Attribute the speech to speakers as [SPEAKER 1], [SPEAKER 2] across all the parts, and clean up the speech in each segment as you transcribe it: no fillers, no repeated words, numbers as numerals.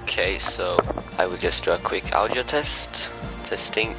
[SPEAKER 1] Okay, so I will just do a quick audio testing.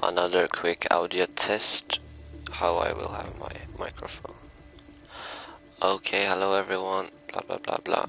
[SPEAKER 1] Another quick audio test, how I will have my microphone. Okay, hello everyone, blah blah blah blah.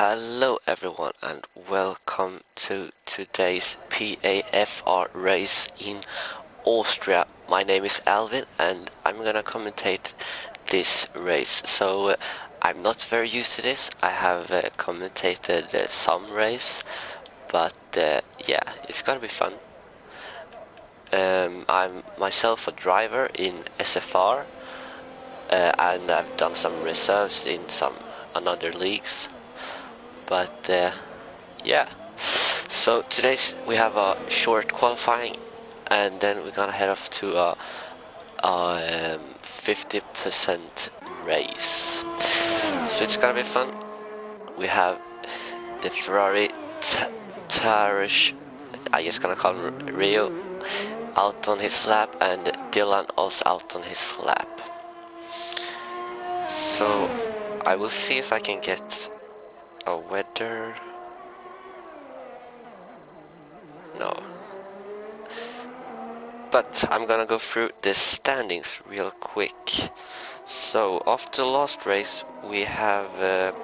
[SPEAKER 1] Hello everyone and welcome to today's PAFR race in Austria. My name is Alvin and I'm gonna commentate this race. So I'm not very used to this. I have commentated some race, but yeah, it's gonna be fun. I'm myself a driver in SFR and I've done some reserves in some another leagues. But yeah, so today's we have a short qualifying, and then we're gonna head off to a 50% race. So it's gonna be fun. We have the Ferrari Tarish, I just gonna call him Rio, out on his lap, and Dylan also out on his lap. So I will see if I can get a weather. No. But I'm gonna go through the standings real quick. So after the last race we have the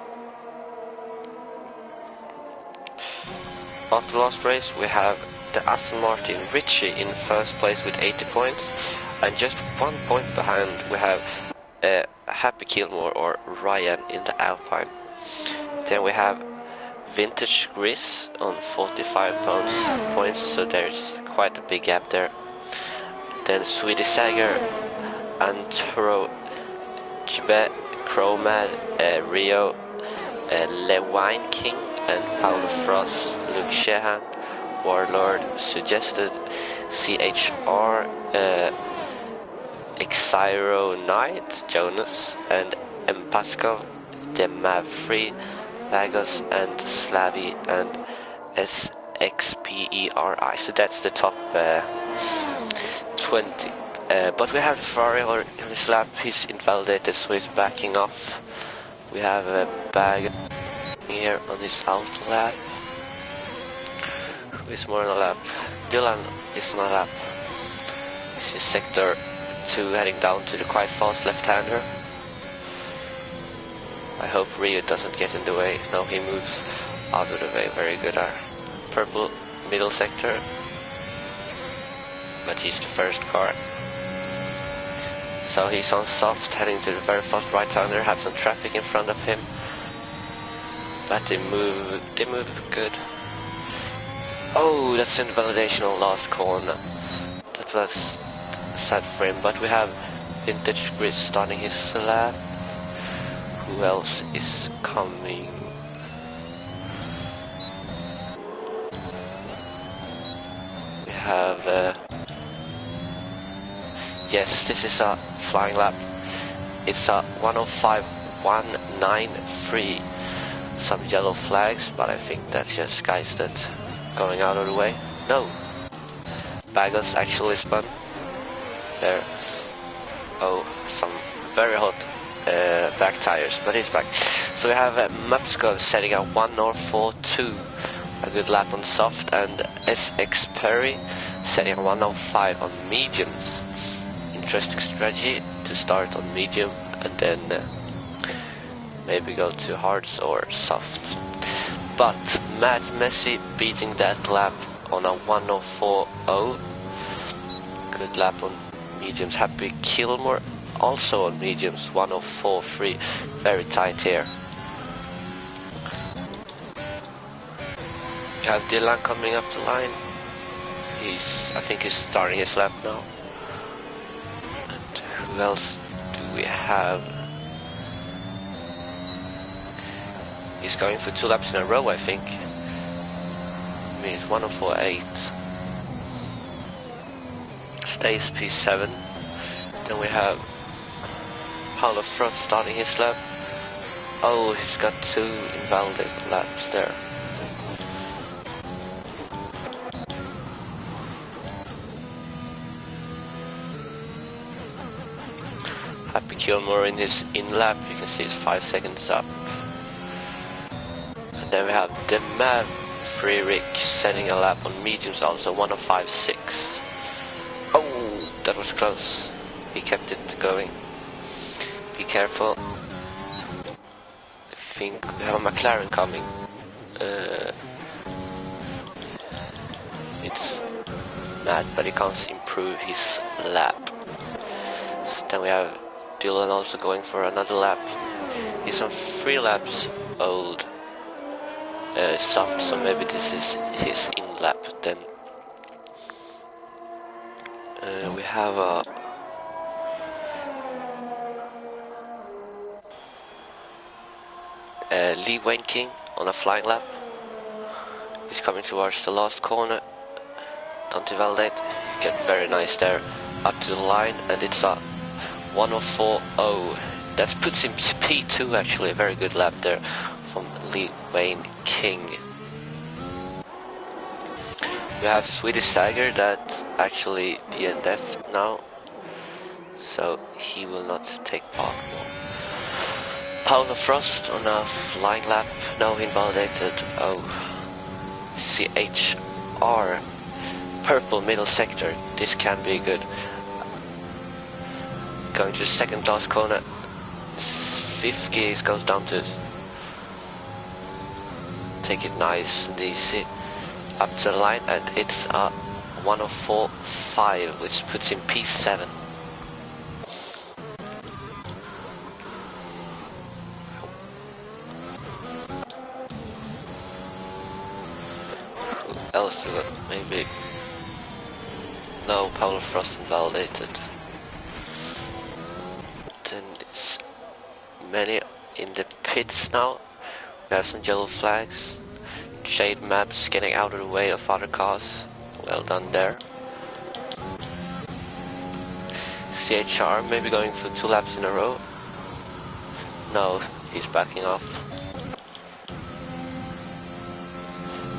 [SPEAKER 1] Aston Martin Ritchie in first place with 80 points, and just 1 point behind we have Happy Kilmore or Ryan in the Alpine. Then we have Vintage Gris on 45 points, so there's quite a big gap there. Then Swedish Sager, Antero, Chibet, Chromad, Rio, Lewine King, and Paulo Frost, Luke Sheehan, Warlord, Suggested, CHR, Exiro Knight, Jonas, and Empaskov, Demav Free, Lagos, and Slavi, and SXPERI. So that's the top 20. But we have the Ferrari on his lap. He's invalidated, so he's backing off. We have a bag here on his out lap. Who is more on the lap? Dylan is on the lap. This is sector 2 heading down to the quite fast left-hander. I hope Rio doesn't get in the way. No, he moves out of the way. Very good. Our purple middle sector. But he's the first car. So he's on soft, heading to the very fast right-hander. Had some traffic in front of him. But they move good. Oh, that's invalidation on last corner. That was sad for him. But we have Vintage Gris starting his lap. Who else is coming? We have yes, this is a flying lap. It's a 105.193. Some yellow flags, but I think that's just guys that going out of the way. No, Bagos actually spun there. Oh, some very hot back tires, but he's back. So we have Mapskov setting a 104.2, a good lap on soft, and SX Perry setting a 105 on mediums. Interesting strategy to start on medium and then maybe go to hards or soft. But Matt Messi beating that lap on a 104.0. Good lap on mediums. Happy Kilmore also on mediums, 104.3. Very tight here. We have Dylan coming up the line. I think he's starting his lap now. And who else do we have? He's going for 2 laps in a row, I think. I mean, it's 104.8. Stays P7. Then we have Paulo Frost starting his lap. Oh, he's got 2 invalidated laps there. Happy Kilmore in his in-lap, you can see it's 5 seconds up. And then we have Demav Free Rick setting a lap on mediums, also 105.6. Oh, that was close. He kept it going. Be careful. think we have a McLaren coming. It's mad, but he can't improve his lap. So then we have Dylan also going for another lap. He's on 3 laps old, soft, so maybe this is his in lap. Then we have a Lee Wayne King on a flying lap. He's coming towards the last corner. Don't validate. Get very nice there. Up to the line, and it's a 104.0. That puts him P2 actually. A very good lap there from Lee Wayne King. We have Swedish Sager that actually DNF'd now, so he will not take part. Paolo Frost on a flying lap, no invalidated. Oh, CHR, purple middle sector, this can be good. Going to the second last corner, 5th gear goes down to take it nice and easy. Up to the line, and it's a 104.5, which puts him P7. Who else do we got? Maybe. No, Paolo Frost invalidated. Then it's many in the pits now. We have some yellow flags. Shade maps getting out of the way of other cars. Well done there. CHR maybe going for 2 laps in a row. No, he's backing off.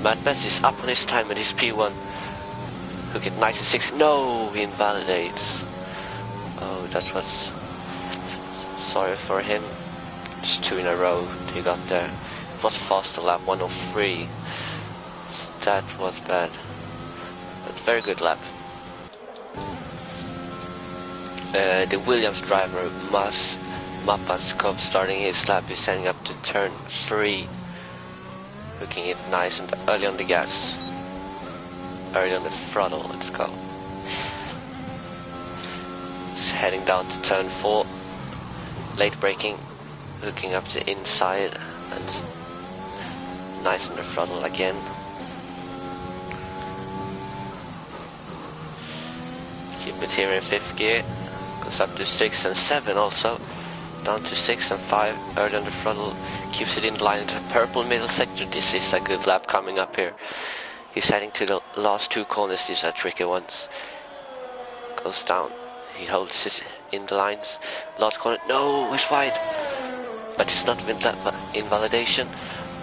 [SPEAKER 1] Matt Best is up on his time at his P1. Who get 96. No, he invalidates. Oh, that was sorry for him. It's 2 in a row he got there. It was faster lap 103. That was bad. But very good lap. The Williams driver Mapaskov starting his lap is heading up to turn 3. Looking it nice and early on the gas. Early on the throttle, let's go. It's heading down to turn 4. Late braking. Hooking up the inside and nice on the throttle again. Keep it here in 5th gear. Goes up to 6 and 7 also. Down to 6 and 5. Early on the throttle. Keeps it in line into the purple middle sector. This is a good lap coming up here. He's heading to the last 2 corners. These are tricky ones. Goes down. He holds it in the lines. Last corner. No, it's wide. But it's not invalidation.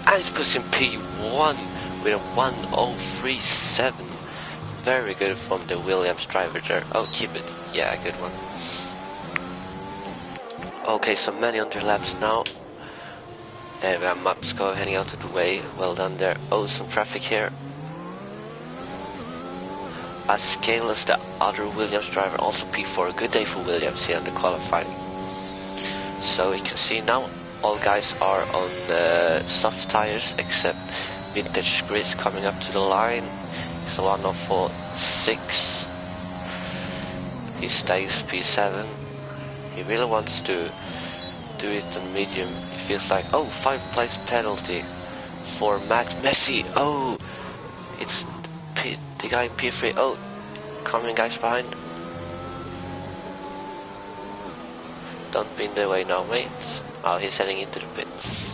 [SPEAKER 1] And it puts him P1 with a 103.7. Very good from the Williams driver there. Oh, keep it. Yeah, good one. Okay, so many under laps now. We have Mapsko heading out of the way. Well done there. Oh, some traffic here. As scale as the other Williams driver, also P4. A good day for Williams here in the qualifying. So you can see now all guys are on soft tires except Vintage Grizz coming up to the line. It's a 104.6. He stays P7. He really wants to do it on medium. It feels like, oh, 5 place penalty for Matt Messi. Oh, it's the guy in P3. Oh, coming guys behind. Don't be in the way now, mate. Oh, he's heading into the pits.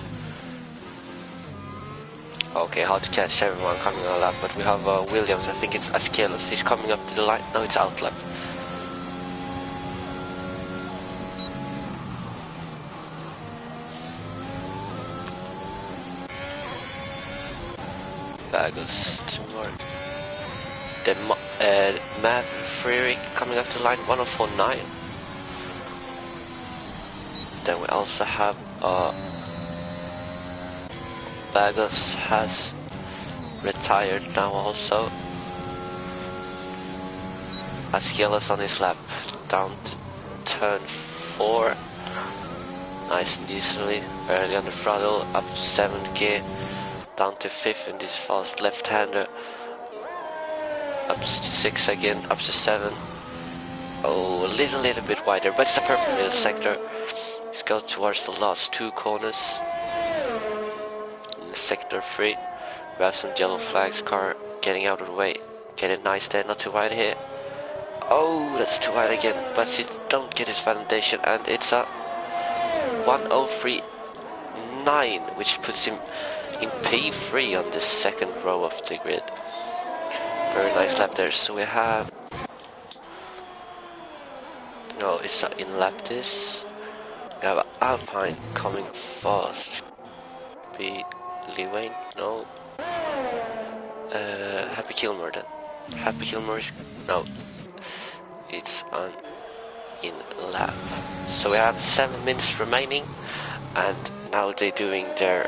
[SPEAKER 1] Okay, hard to catch everyone coming on a lap, but we have Williams. I think it's Askelos. He's coming up to the line. No, it's out lap. Bagels, tomorrow. The Maverick coming up to the line, 104.9. Then we also have Bagels has retired now also. Askelos on his lap, down to turn 4. nice and easily, barely on the throttle, up to 7th gear, down to 5th in this fast left-hander, up to 6 again, up to 7. Oh, a little bit wider, but it's a perfect middle sector. Let's go towards the last 2 corners. In sector 3, we have some yellow flags, car getting out of the way. Get it nice there, not too wide here. Oh, that's too wide again, but he don't get his validation, and it's a 1:03.9, which puts him in P3 on the second row of the grid. Very nice lap there. So we have, no, it's in lap this. We have Alpine coming fast. Be Lee Wayne? No. Happy Gilmore then. Happy Gilmore is, no. It's on in lap. So we have 7 minutes remaining, and now they're doing their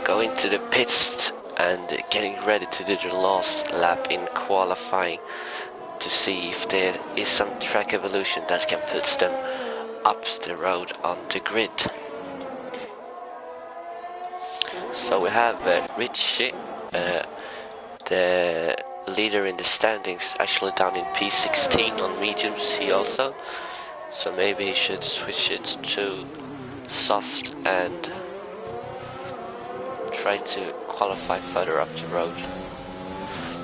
[SPEAKER 1] going to the pits and getting ready to do their last lap in qualifying to see if there is some track evolution that can put them up the road on the grid. So we have Richie, the leader in the standings, actually down in P16 on mediums he also, so maybe he should switch it to soft and try to qualify further up the road,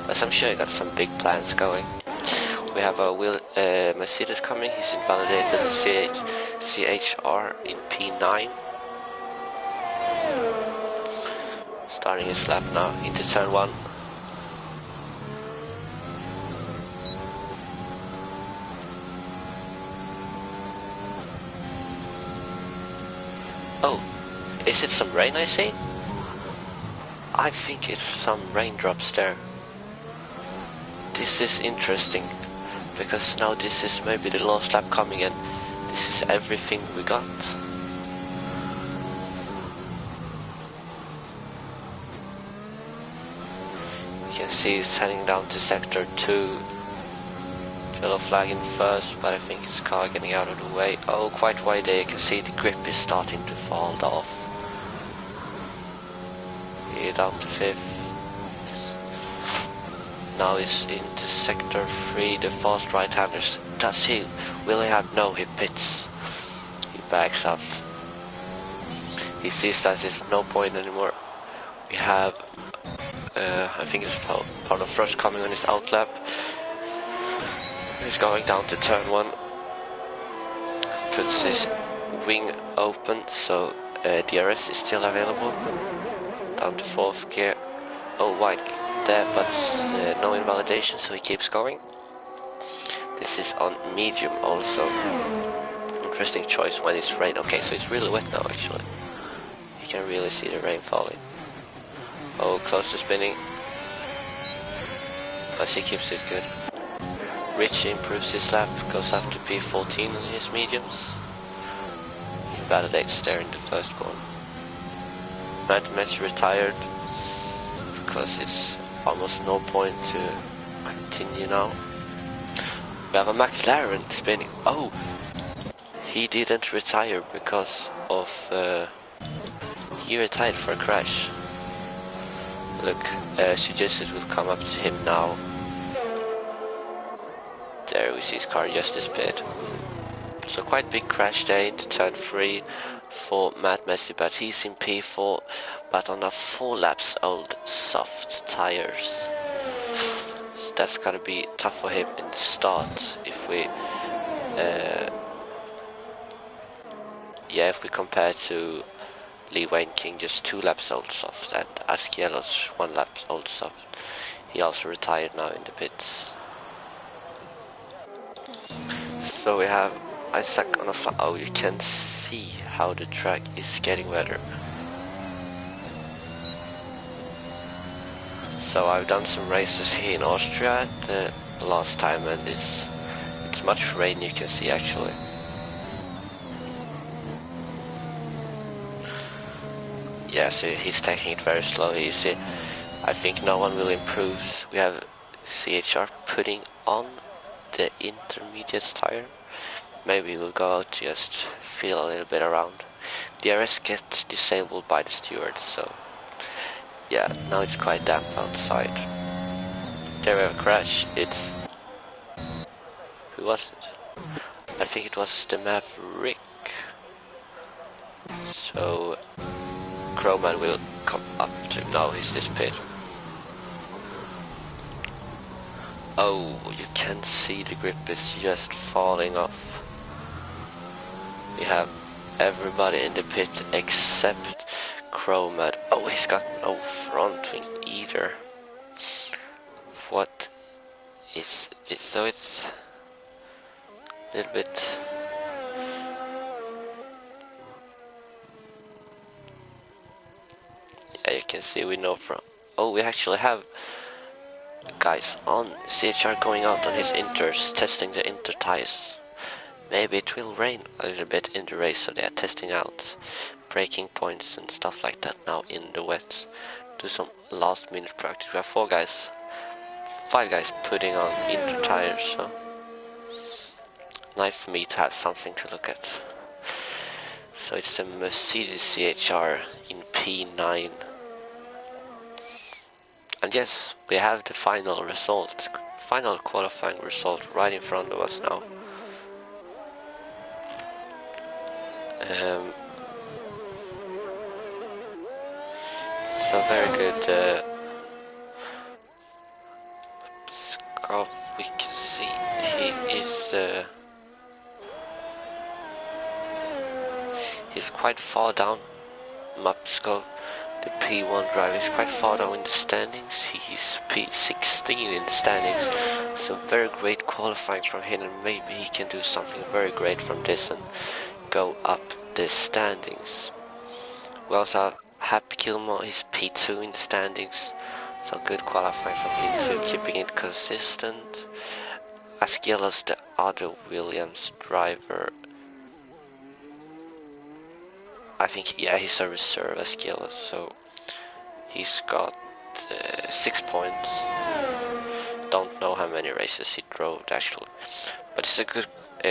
[SPEAKER 1] as I'm sure he got some big plans going. We have a Mercedes coming, he's invalidated the CHR in P9. Starting his lap now into turn 1. Oh, is it some rain I see? I think it's some raindrops there. This is interesting, because now this is maybe the last lap coming and this is everything we got. You can see he's heading down to sector 2. Yellow flag in first, but I think his car getting out of the way. Oh, quite wide there, you can see the grip is starting to fall off. Here down to 5th. Now he's into sector 3, the fast right-handers. Does he? Will he have? No, he pits. He backs up. He sees that there's no point anymore. We have, I think it's part of Frost coming on his outlap. He's going down to turn 1. Puts his wing open, so DRS is still available. Down to 4th gear. Oh, wide there, but no invalidation, so he keeps going. This is on medium also. Interesting choice when it's rain. Okay, so it's really wet now actually. You can really see the rain falling. Oh, close to spinning. But he keeps it good. Rich improves his lap, goes up to P14 on his mediums. He validates there in the first corner. Matt Metz retired because it's almost no point to continue now. We have a McLaren spinning. Oh, he didn't retire because of he retired for a crash. Look, suggested will come up to him now. There we see his car just disappeared. So quite big crash there into turn 3 for Matt Messi, but he's in P4, but on a 4 laps old soft tires. So that's gotta be tough for him in the start if we if we compare to Lee Wayne King, just 2 laps old soft, and Askiello's 1 lap old soft. He also retired now in the pits. So we have Isaac on a oh, you can see how the track is getting wetter. So I've done some races here in Austria the last time, and it's much rain, you can see actually. Yeah, so he's taking it very slow. You see, I think no one will improve. We have CHR putting on the intermediate tire. Maybe we'll go out to just feel a little bit around. DRS gets disabled by the steward, so yeah, now it's quite damp outside. There we have a crash. It's... who was it? I think it was the Maverick. So Crowman will come up to him. Now he's this pit. Oh, you can see the grip is just falling off. We have everybody in the pit except Crowman. Oh, he's got no front wing either. What is this? So it's a little bit... yeah, you can see we know from... oh, we actually have guys on CHR going out on his inters, testing the inter tires. Maybe it will rain a little bit in the race, so they are testing out braking points and stuff like that now in the wet. Do some last minute practice. We have 5 guys putting on inter tires, so nice for me to have something to look at. So it's the Mercedes CHR in P9. And yes, we have the final result, final qualifying result right in front of us now. So very good scarf, we can see he is he's quite far down. Mapsco, the P1 driver, is quite far down in the standings. He's P16 in the standings, so very great qualifying from him, and maybe he can do something very great from this and go up the standings. We also have Happy Gilmore, he's P2 in the standings, so good qualifying from him too, keeping it consistent. As well as the other Williams driver, I think, yeah, he's a reserve as well, so he's got 6 points. Don't know how many races he drove actually, but it's a good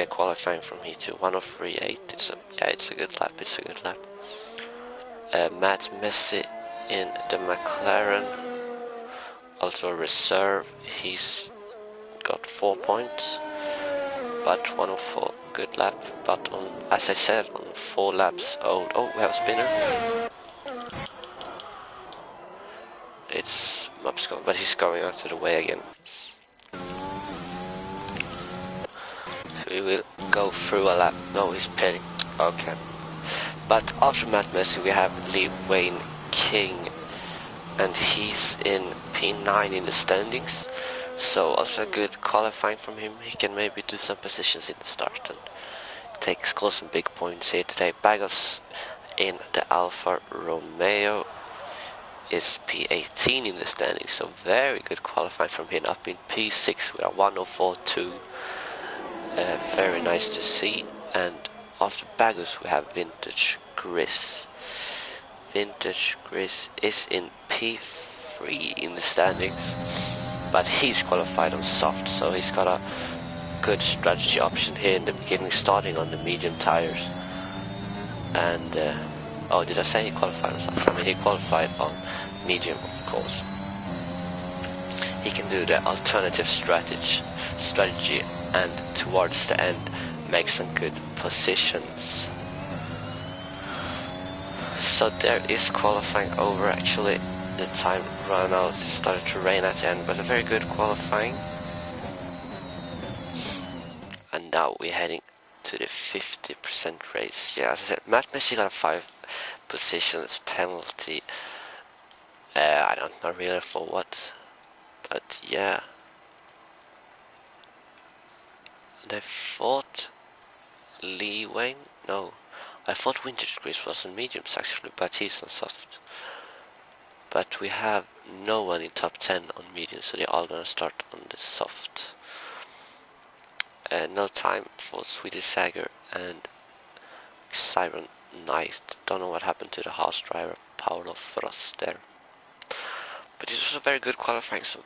[SPEAKER 1] qualifying from he too. 1:03.8. It's a good lap. It's a good lap. Matt Messi in the McLaren, also reserve. He's got 4 points, but 1:04. Good lap. But on, as I said, on 4 laps old. Oh, we have a spinner. It's Mupsco, but he's going out of the way again. We will go through a lap. No, he's pitting. Okay. But after Matt Messi, we have Lee Wayne King, and he's in P9 in the standings. So also good qualifying from him. He can maybe do some positions in the start and score some big points here today. Bagos in the Alfa Romeo is P18 in the standings, so very good qualifying from him. Up in P6 we are 1:04.2. Very nice to see. And after Bagos we have Vintage Gris. Vintage Gris is in P3 in the standings, but he's qualified on soft, so he's got a good strategy option here in the beginning, starting on the medium tires. And oh, did I say he qualified on soft? I mean, he qualified on medium, of course. He can do the alternative strategy, and towards the end make some good positions. So there is qualifying over. Actually, the time ran out. It started to rain at the end, but a very good qualifying. And now we're heading to the 50% race. Yeah, as I said, Matt Messi got a 5 positions penalty. I don't know really for what, but yeah. They thought Lee Wayne? No, I thought Vintage Gris was on mediums actually, but he's on soft. But we have no one in top 10 on medium, so they're all gonna start on the soft. No time for Swedish Sager and Siren Knight. Don't know what happened to the Haas driver Paolo Frost there. But it was a very good qualifying, so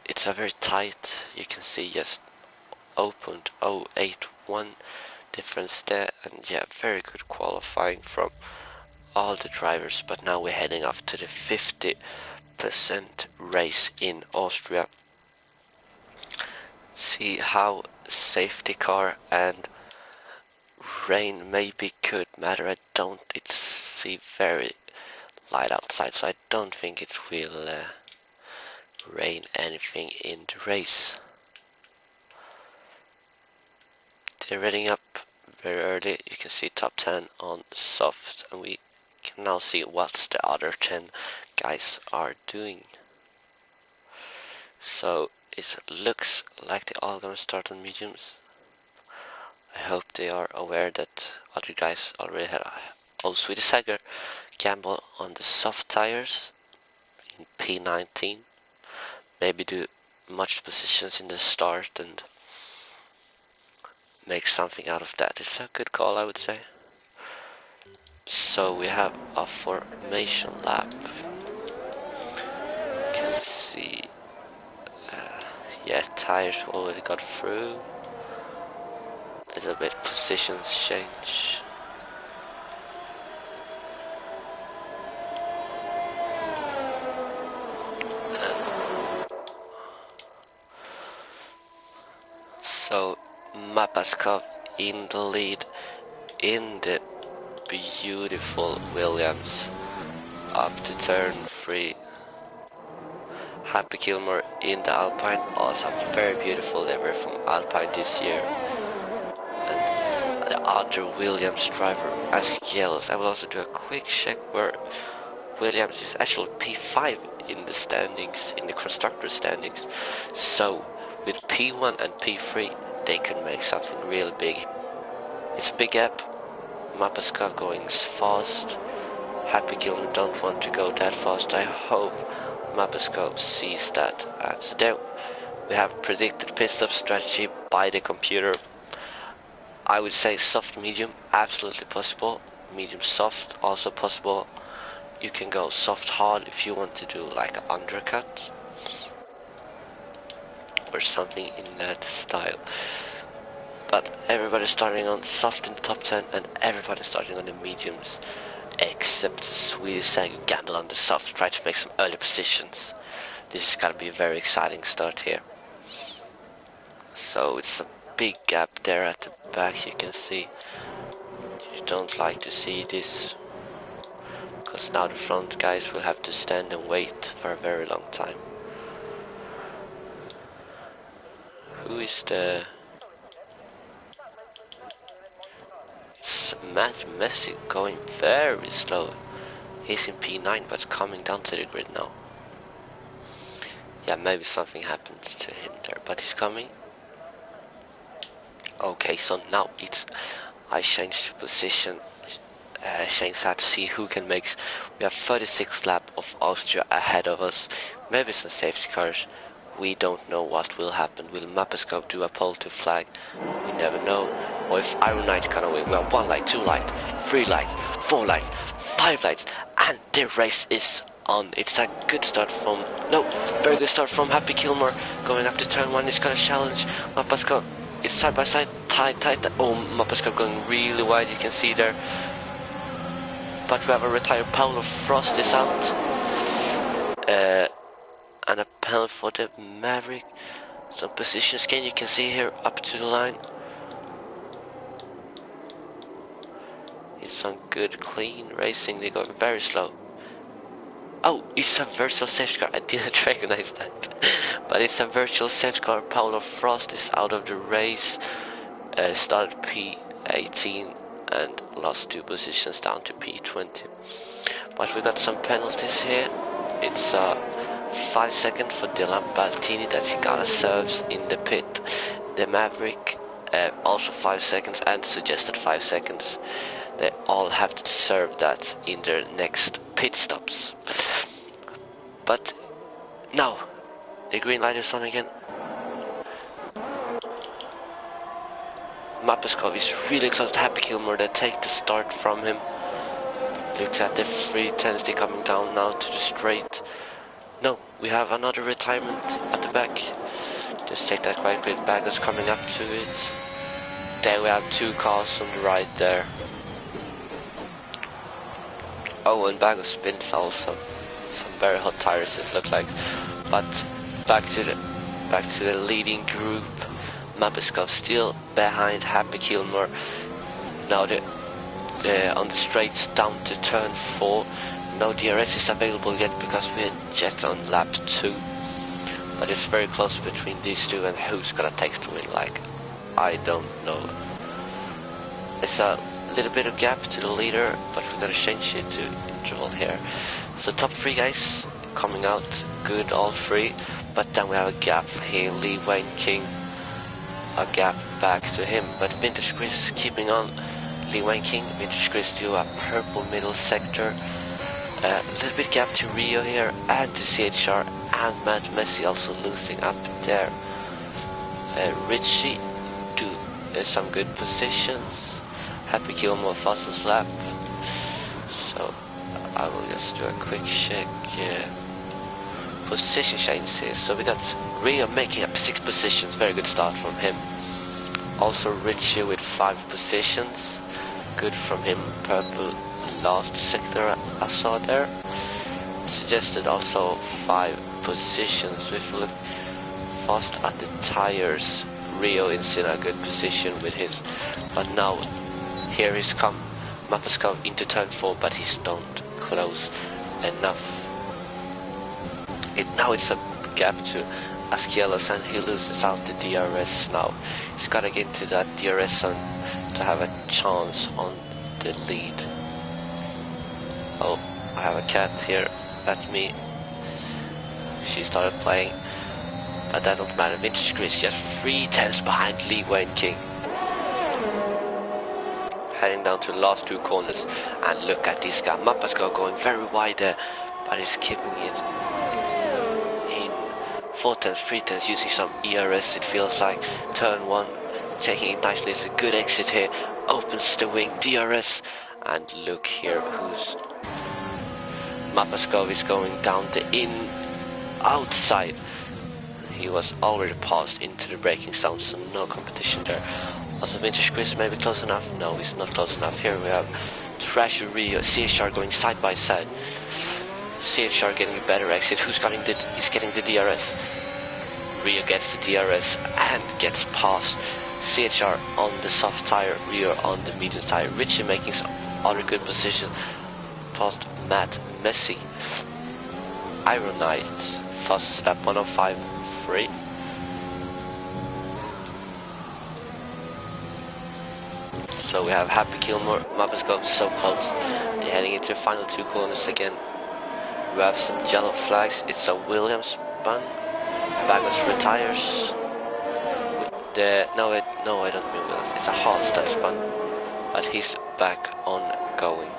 [SPEAKER 1] it's a very tight, you can see just 0.081 difference there, and yeah, very good qualifying from all the drivers. But now we're heading off to the 50% race in Austria. See how safety car and rain maybe could matter. I don't, it's very light outside, so I don't think it will rain anything in the race. They're reading up very early. You can see top 10 on soft, and we can now see what the other 10 guys are doing. So it looks like they're all gonna start on mediums. I hope they are aware that other guys already had old Swedish Sagger gamble on the soft tires in P19. Maybe do much positions in the start and make something out of that. It's a good call, I would say. So we have a formation lap. You can see, yes, tires already got through. A little bit positions change. So Mapaskov in the lead in the beautiful Williams up to turn 3. Happy Gilmore in the Alpine, also very beautiful. They were from Alpine this year. And the other Williams driver as yellows. I will also do a quick check where Williams is actually P5 in the standings, in the constructor standings. So with P1 and P3 they can make something real big. It's a big gap. Mapaska going fast. Happy Gilmer don't want to go that fast. I hope Mapaska sees that. And so there we have predicted pit stop strategy by the computer. I would say soft medium, absolutely possible. Medium soft, also possible. You can go soft hard if you want to do like an undercut or something in that style. But everybody's starting on soft in the top 10 and everybody's starting on the mediums, except Swedish Sag gamble on the soft, try to make some early positions. This is gonna be a very exciting start here. So it's a big gap there at the back, you can see. You don't like to see this, because now the front guys will have to stand and wait for a very long time. Who is the... Matt Messi going very slow. He's in P9 but coming down to the grid now. Yeah, maybe something happened to him there, but he's coming. Okay, so now it's... I changed position. Changed that to see who can make... We have 36th lap of Austria ahead of us. Maybe some safety cars. We don't know what will happen. Will Mapaskop do a pole to flag? We never know. Or if Iron Knight's gonna win. We have 1 light, 2 light, 3 lights, 4 lights, 5 lights, and the race is on. It's a good start from... No, very good start from Happy Kilmore. Going up to turn 1, he's gonna challenge Mapaskop. It's side by side, tight. Oh, Mapaskop going really wide, you can see there. But we have a retired Paolo Frost is out. And a penalty for the Maverick. Some position scan you can see here up to the line. It's some good clean racing. They're going very slow. Oh, it's a virtual safety car. I didn't recognize that. But it's a virtual safety car. Paolo Frost is out of the race. Started P18 and lost 2 positions down to P20. But we got some penalties here. It's 5 seconds for Dylan Baltini that he got a serves in the pit. The Maverick also 5 seconds and suggested 5 seconds. They all have to serve that in their next pit stops. But now the green light is on again. Mapaskov is really close to Happy Kilmore. They take the start from him. Look at the 310s, coming down now to the straight. No, we have another retirement at the back. Just take that quite quick. Baggers coming up to it. There we have 2 cars on the right there. Oh, and bag of spins also. Some very hot tires it looked like. But back to the leading group. Mapiskov still behind Happy Kilmer. Now on the straights down to turn 4. No DRS is available yet because we're just on lap 2. But it's very close between these two, and who's gonna take the win? Like, I don't know. It's a little bit of gap to the leader, but we're gonna change it to interval here. So top 3 guys coming out good, all 3. But then we have a gap here. Lee Wayne King, a gap back to him. But Vintage Chris keeping on. Lee Wayne King, Vintage Chris do a purple middle sector. A little bit gap to Rio here, and to CHR, and Matt Messi also losing up there. Richie do some good positions. Happy Gilmore fastest lap. So I will just do a quick check. Position change here. So we got Rio making up 6 positions. Very good start from him. Also Richie with 5 positions. Good from him. Purple last sector I saw there. Suggested also 5 positions. If we look fast at the tires, Rio is in a good position with his. But now here he's come. Mapiskov into turn 4, but he's not close enough. Now it's a gap to Askelas, and he loses out the DRS now. He's gotta get to that DRS zone to have a chance on the lead. Oh, I have a cat here at me. She started playing, but that don't matter. Vintage Chris just 3 tenths behind Lee Wayne King. Heading down to the last 2 corners, and look at this guy. Mapiskov going very wide there, but he's keeping it in 4 tenths, 3 tenths, using some ERS it feels like. Turn 1, taking it nicely. It's a good exit here. Opens the wing, DRS, and look here who's... Mapiskov is going down the outside. He was already passed into the braking zone, so no competition there. Also Vintage Chris maybe close enough. No, he's not close enough. Here we have Trasher Rio, CHR going side by side. CHR getting a better exit. Who's getting he's getting the DRS. Rio gets the DRS and gets past. CHR on the soft tire, Rio on the medium tire. Richie making some other good position. Past Matt Messi. Iron Knight, fastest lap 105.3. So we have Happy Kilmore, Mapiskov so close. They're heading into the final 2 corners again. We have some yellow flags. It's a Williams spun. Bagos retires. No, I don't mean Williams. It's a Haas that spun, but he's back on going.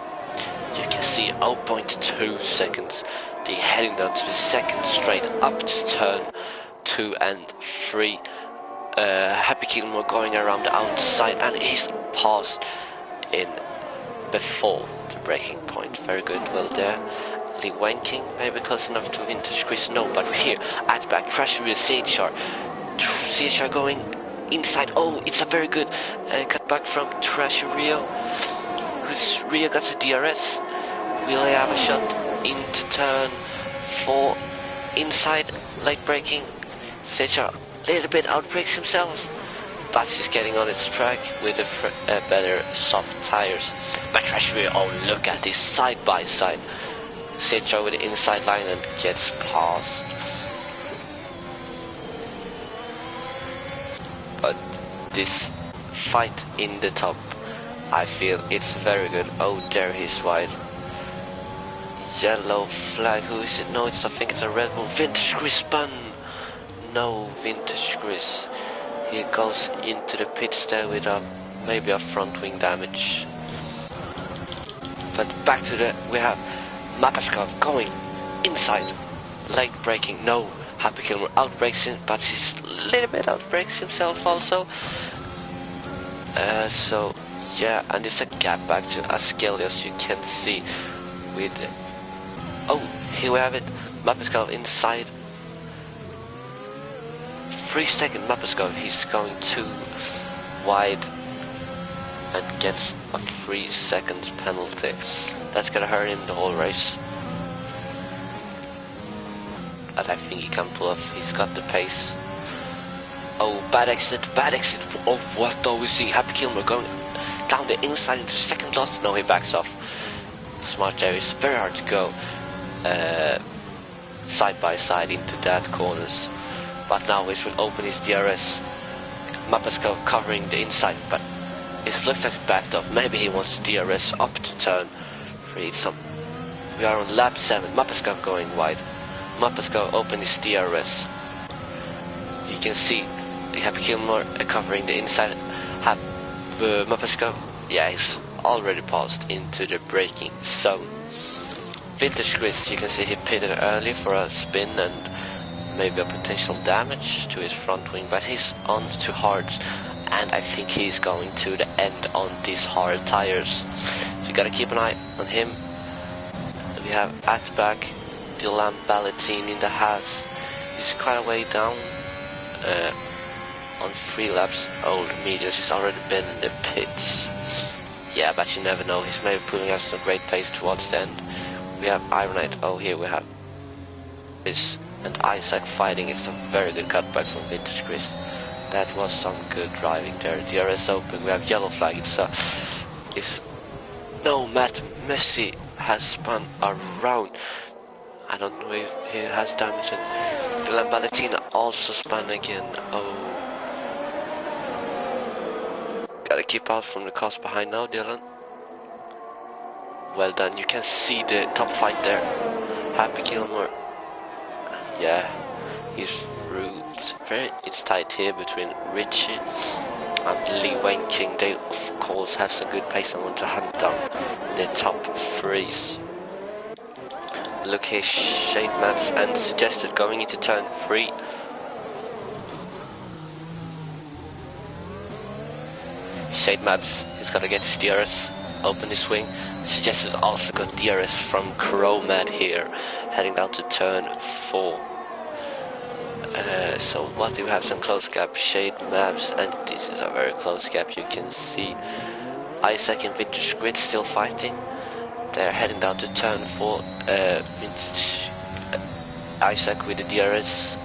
[SPEAKER 1] You can see 0.2 seconds. They're heading down to the second straight up to turn 2 and 3. Happy Kilmore going around the outside, and he's passed in before the braking point. Very good, well there. Lee Wayne King maybe close enough to Vintage Chris. No, but we're here at the back. Trasher with CHR. CHR going inside. Oh, it's a very good cut back from Trasher Rio. Rio got the DRS. Will he have a shot into turn 4 inside, late braking? CHR a little bit outbrakes himself, but he's getting on its track with the better soft tires. But Trasher Rio, oh look at this side by side. CHR with the inside line and gets past. But this fight in the top, I feel it's very good. Oh, there he's wide. Yellow flag, who is it? No, I think it's a Red Bull. Vintage Chris spun. No, Vintage Chris. He goes into the pits there with maybe a front wing damage. But back to we have Mapiskov going inside, late braking. No, Happy Kilmer outbrakes him, but he's a little bit outbrakes himself also. So yeah, and it's a gap back to Askelios, you can see with... Oh, here we have it. Mapiskov inside. 3 second Mapiskov, he's going too wide. and gets a 3-second penalty. That's gonna hurt him the whole race. But I think he can pull off. He's got the pace. Oh, bad exit, bad exit. Oh, what do we see? Happy Gilmore going down the inside into the second lot. No, he backs off. Smart there. It's very hard to go side by side into that corners. But now it will open his DRS. Mapasco covering the inside, but it looks like he backed off. Maybe he wants to DRS up to turn 3. So we are on lap 7. Mapasco going wide. Mapasco open his DRS. You can see Happy Gilmore covering the inside. Mapasco, yeah, he's already passed into the braking zone. Vintage Chris, you can see he pitted early for a spin and maybe a potential damage to his front wing, but he's on to hards, and I think he's going to the end on these hard tires. So you gotta keep an eye on him. We have at the back Dylan Ballatine in the house. He's quite a way down on 3 laps. Old Medias, he's already been in the pits. Yeah, but you never know, he's maybe pulling out some great pace towards the end. We have Ironite. Oh, here we have this and Isaac fighting. It's a very good cutback from Vintage Chris. That was some good driving there. DRS open. We have yellow flag. No, Matt Messi has spun around. I don't know if he has damaged it. Dylan Ballatine also spun again. Oh, gotta keep out from the cars behind now, Dylan. Well done. You can see the top fight there. Happy Gilmore. Yeah, he's through. It's tight here between Richie and Lee Wayne King. They of course have some good pace and want to hunt down the top 3s. Look here, shade maps and suggested going into turn 3. Shade maps, he's gotta get his DRS, open his swing. Suggested also got DRS from Chromad here, heading down to turn 4. So what do we have? Some close gap, shade maps, and this is a very close gap. You can see Isaac and Vintage Grid still fighting. They're heading down to turn 4. Vintage Isaac with the DRS,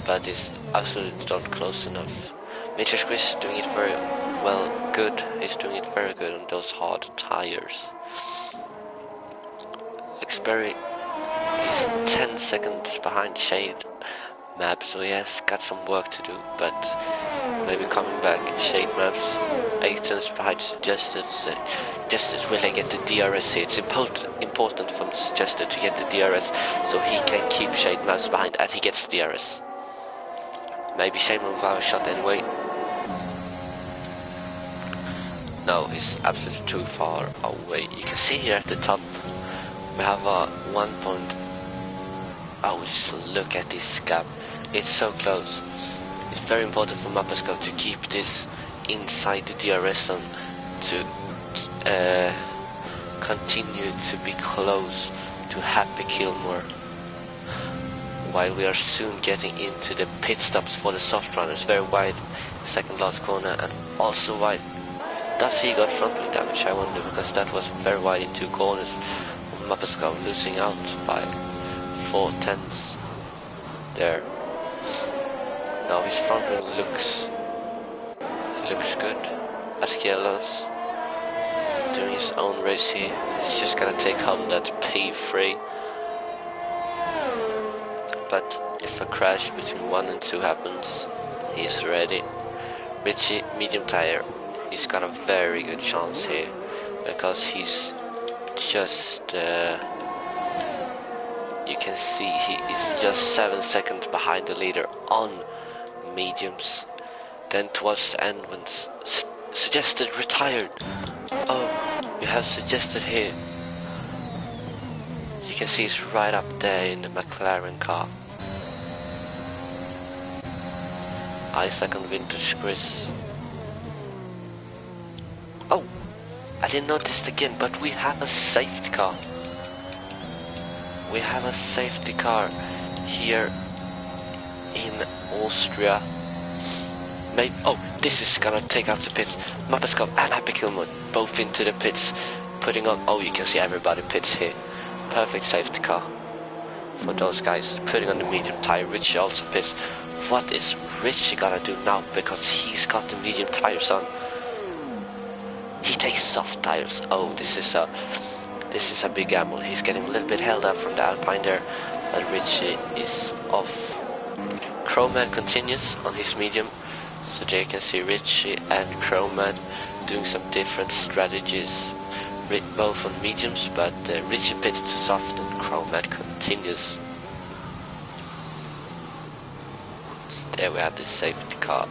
[SPEAKER 1] but it's absolutely not close enough. Vintage Grid is doing it very well, good. He's doing it very good on those hard tires. Xberry is 10 seconds behind Shade Map, so he has got some work to do, but maybe coming back. Shade Maps 8 turns behind Suggested. Suggested will get the DRS here. It's important from Suggested to get the DRS so he can keep Shade Maps behind and he gets the DRS. Maybe Shade will have a shot anyway. No, he's absolutely too far away. You can see here at the top we have a 1 point. Oh, just look at this gap. It's so close. It's very important for Mapasco to keep this inside the DRS zone to continue to be close to Happy Gilmore, while we are soon getting into the pit stops for the soft runners. Very wide, second last corner, and also wide. Does he got front wing damage? I wonder, because that was very wide in 2 corners. Mapasco losing out by 4/10 there. Now his front wing looks good. Askelos doing his own race here. He's just gonna take home that P3. But if a crash between 1 and 2 happens, he's ready. Richie, medium tire. He's got a very good chance here because he's just you can see he is just 7 seconds behind the leader on mediums. Then towards the end when Suggested retired. Oh, we have Suggested here. You can see he's right up there in the McLaren car. Isaac and Vintage Chris. Oh, I didn't notice it again, but we have a safety car. We have a safety car here in Austria. Maybe, oh, this is gonna take out the pits. Mapaskov and Happy Gilmore both into the pits, putting on, oh, you can see everybody pits here. Perfect safety car for those guys, putting on the medium tire. Richie also pits. What is Richie gonna do now, because he's got the medium tires on? He takes soft tires. Oh, this is a big gamble. He's getting a little bit held up from the Alpine there, but Richie is off. Chromad continues on his medium, so there you can see Richie and Chromad doing some different strategies, both on mediums, but Richie pits to soft and Chromad continues. There we have the safety car.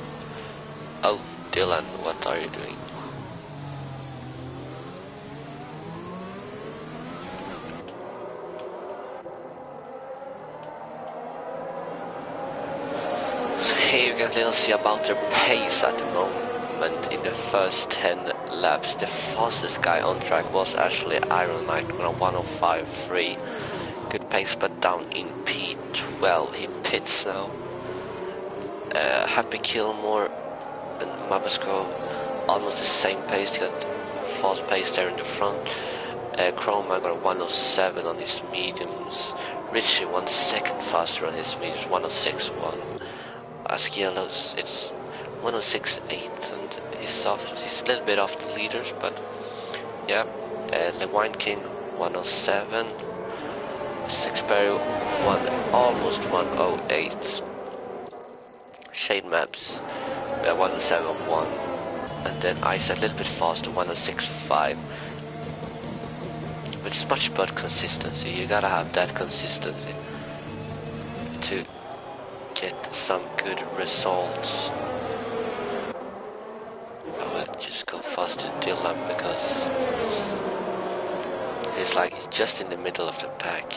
[SPEAKER 1] Oh, Dylan, what are you doing? So here you can still see about their pace at the moment. In the first 10 laps, the fastest guy on track was actually Iron Knight with a 105.3. Good pace, but down in P12 he pits now. Happy Gilmore and Mabasco almost the same pace. He got fast pace there in the front. Chroma got a 107 on his mediums. Richie 1 second faster on his mediums, 106.1. Ascielos, it's 106.8, and he's soft. He's a little bit off the leaders, but yeah. Lewine King 107. Sixberry almost 108. Shade Maps 107.1, and then Ice a little bit faster, 106.5. But it's much about consistency. You gotta have that consistency to get some good results. I will just go faster to Dylan because he's like just in the middle of the pack.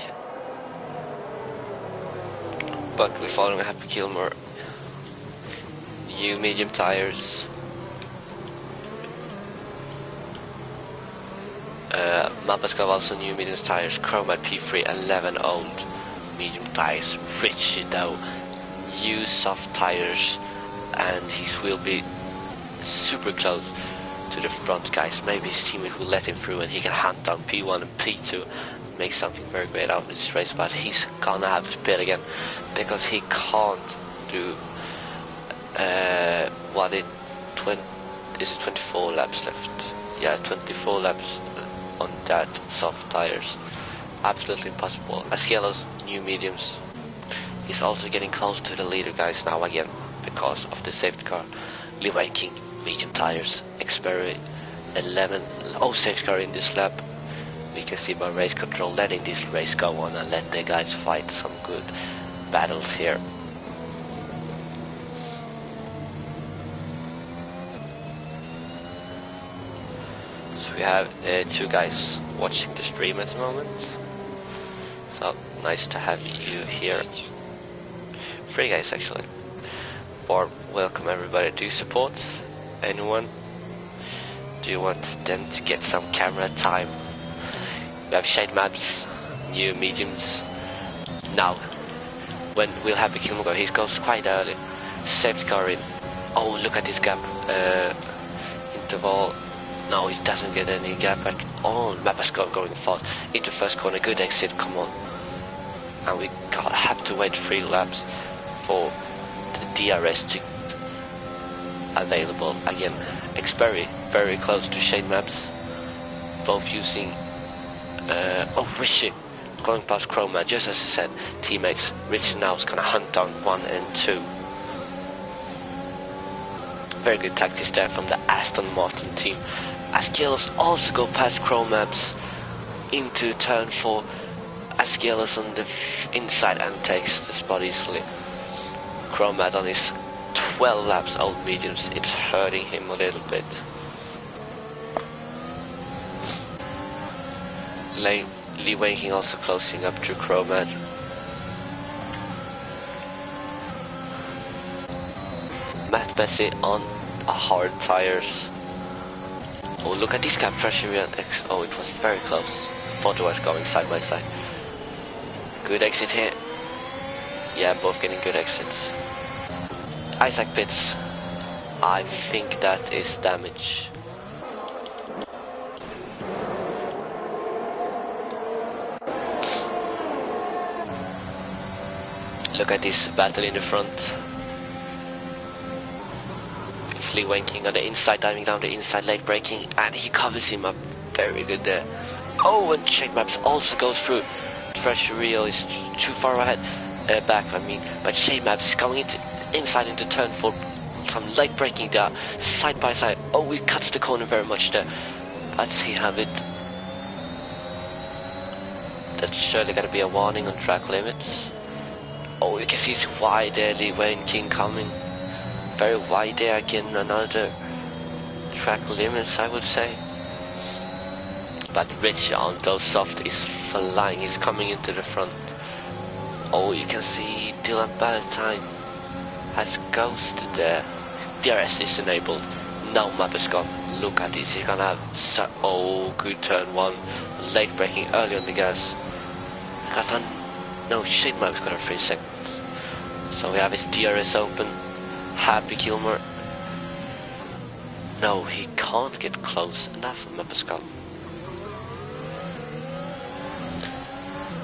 [SPEAKER 1] But we're following Happy Gilmore. New medium tires. Mapaskov also new medium tires. Chrome at P3, 11 old medium tires. Richie though, use soft tires, and he will be super close to the front guys. Maybe his teammate will let him through and he can hunt down P1 and P2, make something very great out of this race, but he's gonna have to pit again because he can't do is it 24 laps left? Yeah, 24 laps on that soft tires. Absolutely impossible. Ascielo's new mediums. He's also getting close to the leader guys now again because of the safety car. Levi King, medium tires. Xberry 11. Oh, safety car in this lap. We can see by race control letting this race go on and let the guys fight some good battles here. We have two guys watching the stream at the moment, so nice to have you here. 3 guys actually. Warm welcome everybody. Do you support anyone? Do you want them to get some camera time? We have shade maps, new mediums. Now, when we'll have a Kilmer go, he goes quite early. Safety car in. Oh, look at this gap. Interval. No, he doesn't get any gap at all. Mapaskov going fast into first corner, good exit, come on. And we have to wait 3 laps for the DRS to available again. Xberry very close to Shade Maps, both using oh, Richie going past Chroma, just as I said, teammates. Richie now is gonna hunt down 1 and 2. Very good tactics there from the Aston Martin team. Ascielos also go past Chromaps into turn 4. Ascielos on the inside and takes the spot easily. Chromad on his 12 laps old mediums, it's hurting him a little bit. Lee Waking also closing up to Chromad. Matt Bessie on hard tires. Oh, look at this guy pressure me on X. Oh, it was very close. I thought it was going side by side. Good exit here. Yeah, both getting good exits. Isaac pits. I think that is damage. Look at this battle in the front. It's Lee Wenking on the inside, diving down the inside, late braking, and he covers him up very good there. Oh, and Shade Maps also goes through. Rio is too far ahead, back I mean, but Shade Maps is going inside into turn 4. Some late braking there, side by side. Oh, he cuts the corner very much there. But he have it. That's surely gonna be a warning on track limits. Oh, you can see it's wide there, Lee Wenking coming. Very wide there again, another track limits I would say. But Rich on those soft is flying, he's coming into the front. Oh, you can see Dylan Valentine has ghosted there. DRS is enabled. Now Mapeskov, look at this, he's gonna have oh, good turn 1. Late braking early on the gas. Got on, no, Shade Map's got a 3 seconds. So we have his DRS open. Happy Kilmer. No, he can't get close enough for Mapeskov.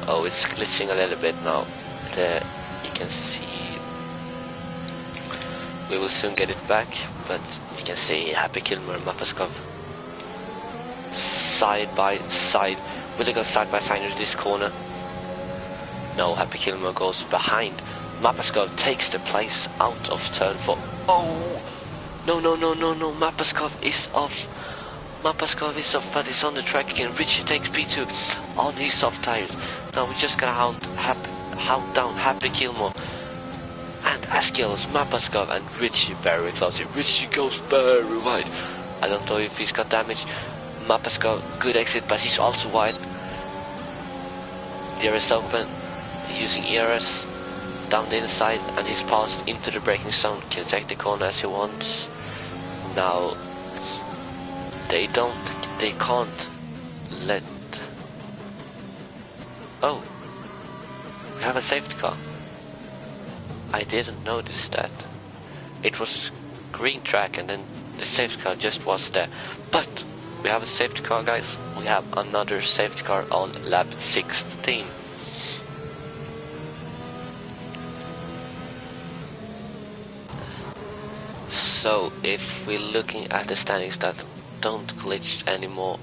[SPEAKER 1] Oh, it's glitching a little bit now. There, you can see. We will soon get it back, but you can see Happy Kilmer and Mapeskov side by side. Will they go side by side into this corner? No, Happy Kilmer goes behind. Mapeskov takes the place out of turn 4. Oh! No, Mapeskov is off. Mapeskov is off, but he's on the track again. Richie takes P2 on his soft tires. Now we're just gonna hound down Happy Kilmer. And Askiel's Mapeskov and Richie very close. Richie goes very wide. I don't know if he's got damage. Mapeskov, good exit, but he's also wide. DRS open, using ERS down the inside, and he's passed into the braking zone. Can take the corner as he wants. Now they can't let. Oh, we have a safety car. I didn't notice that. It was green track and then the safety car just was there. But we have a safety car, guys. We have another safety car on lap 16. So if we're looking at the standings that don't glitch anymore,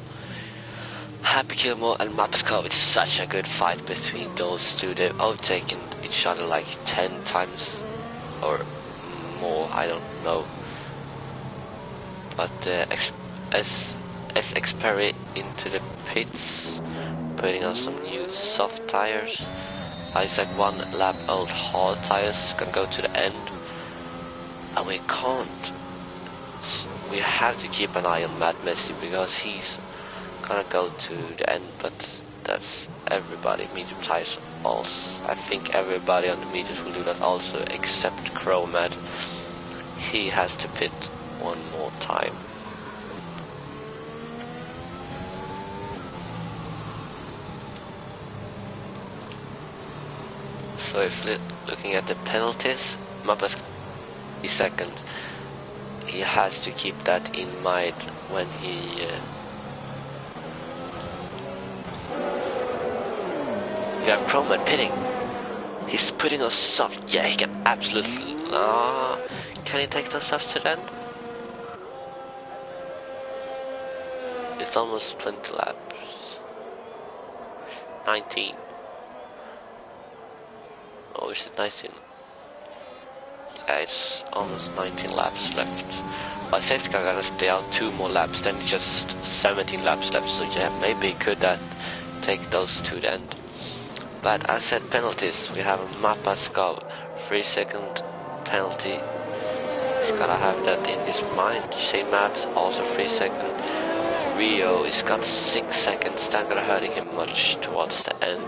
[SPEAKER 1] Happy Kilmer and Mapeskov, it's such a good fight between those two. They've overtaken each other like 10 times or more, I don't know. But as Xperry into the pits, putting on some new soft tires. Isaac 1 lap old hard tires, gonna go to the end. And we can't. We have to keep an eye on Matt Messi because he's gonna go to the end, but that's everybody, medium tires also. I think everybody on the mediums will do that also, except Chromad. He has to pit one more time. So if looking at the penalties, Mappas is second. He has to keep that in mind when he we have Chromad pitting. He's putting us soft. Yeah, he can absolutely. Can he take those softs to the end? It's almost 20 laps. 19. Oh, is it 19? Yeah, it's almost 19 laps left. But safety car gonna stay out 2 more laps, then it's just 17 laps left. So yeah, maybe he could take those to the end. But as said, penalties, we have a Mapeskov 3-second penalty. He's gotta have that in his mind. Shane Maps also 3-second. Rio is got 6 seconds, that's gonna hurting him much towards the end.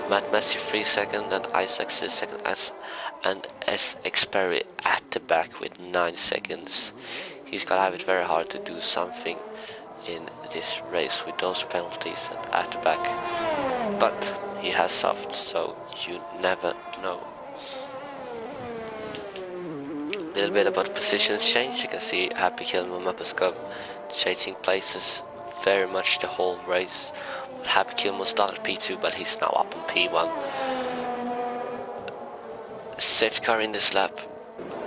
[SPEAKER 1] Matt Messi 3-second and Isaac 6-second and S. Xperry at the back with 9 seconds. He's gotta have it very hard to do something in this race with those penalties and at the back. But he has soft, so you never know. little bit about positions change. You can see Happy Kilmer Mapaskov changing places very much the whole race. Happy Kilmer started P2, but he's now up on P1. Safety car in this lap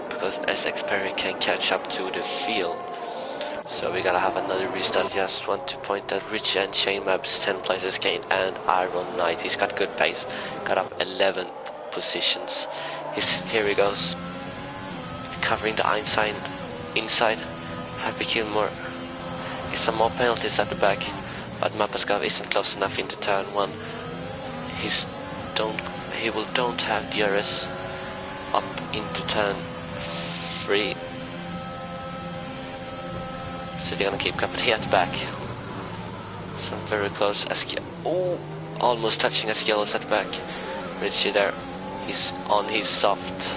[SPEAKER 1] because SX Perry can catch up to the field. So we gotta have another restart. Just want to point that Rich and Shane Maps 10 places gained, and Iron Knight, he's got good pace, got up 11 positions. Here he goes, covering the inside. Happy Kilmer. There's some more penalties at the back, but Mapaskov isn't close enough into turn 1. He will don't have DRS up into turn 3. So they're gonna keep coming here at the back. So very close. Oh, almost touching Askelos at the back. Richie there. He's on his soft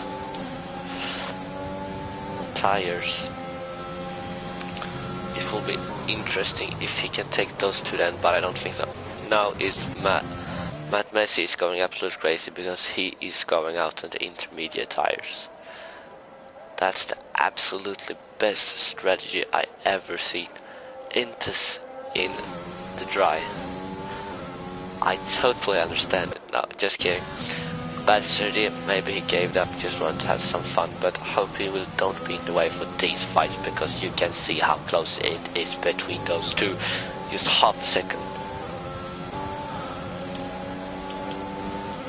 [SPEAKER 1] tires. It will be interesting if he can take those two then, but I don't think so. Now it's Matt Messi is going absolutely crazy because he is going out on the intermediate tires. That's the absolutely best strategy I ever seen in the dry. I totally understand it. No, just kidding. Bad strategy. Maybe he gave it up, just wanted to have some fun, but I hope he don't be in the way for these fights, because you can see how close it is between those two. Just half a second.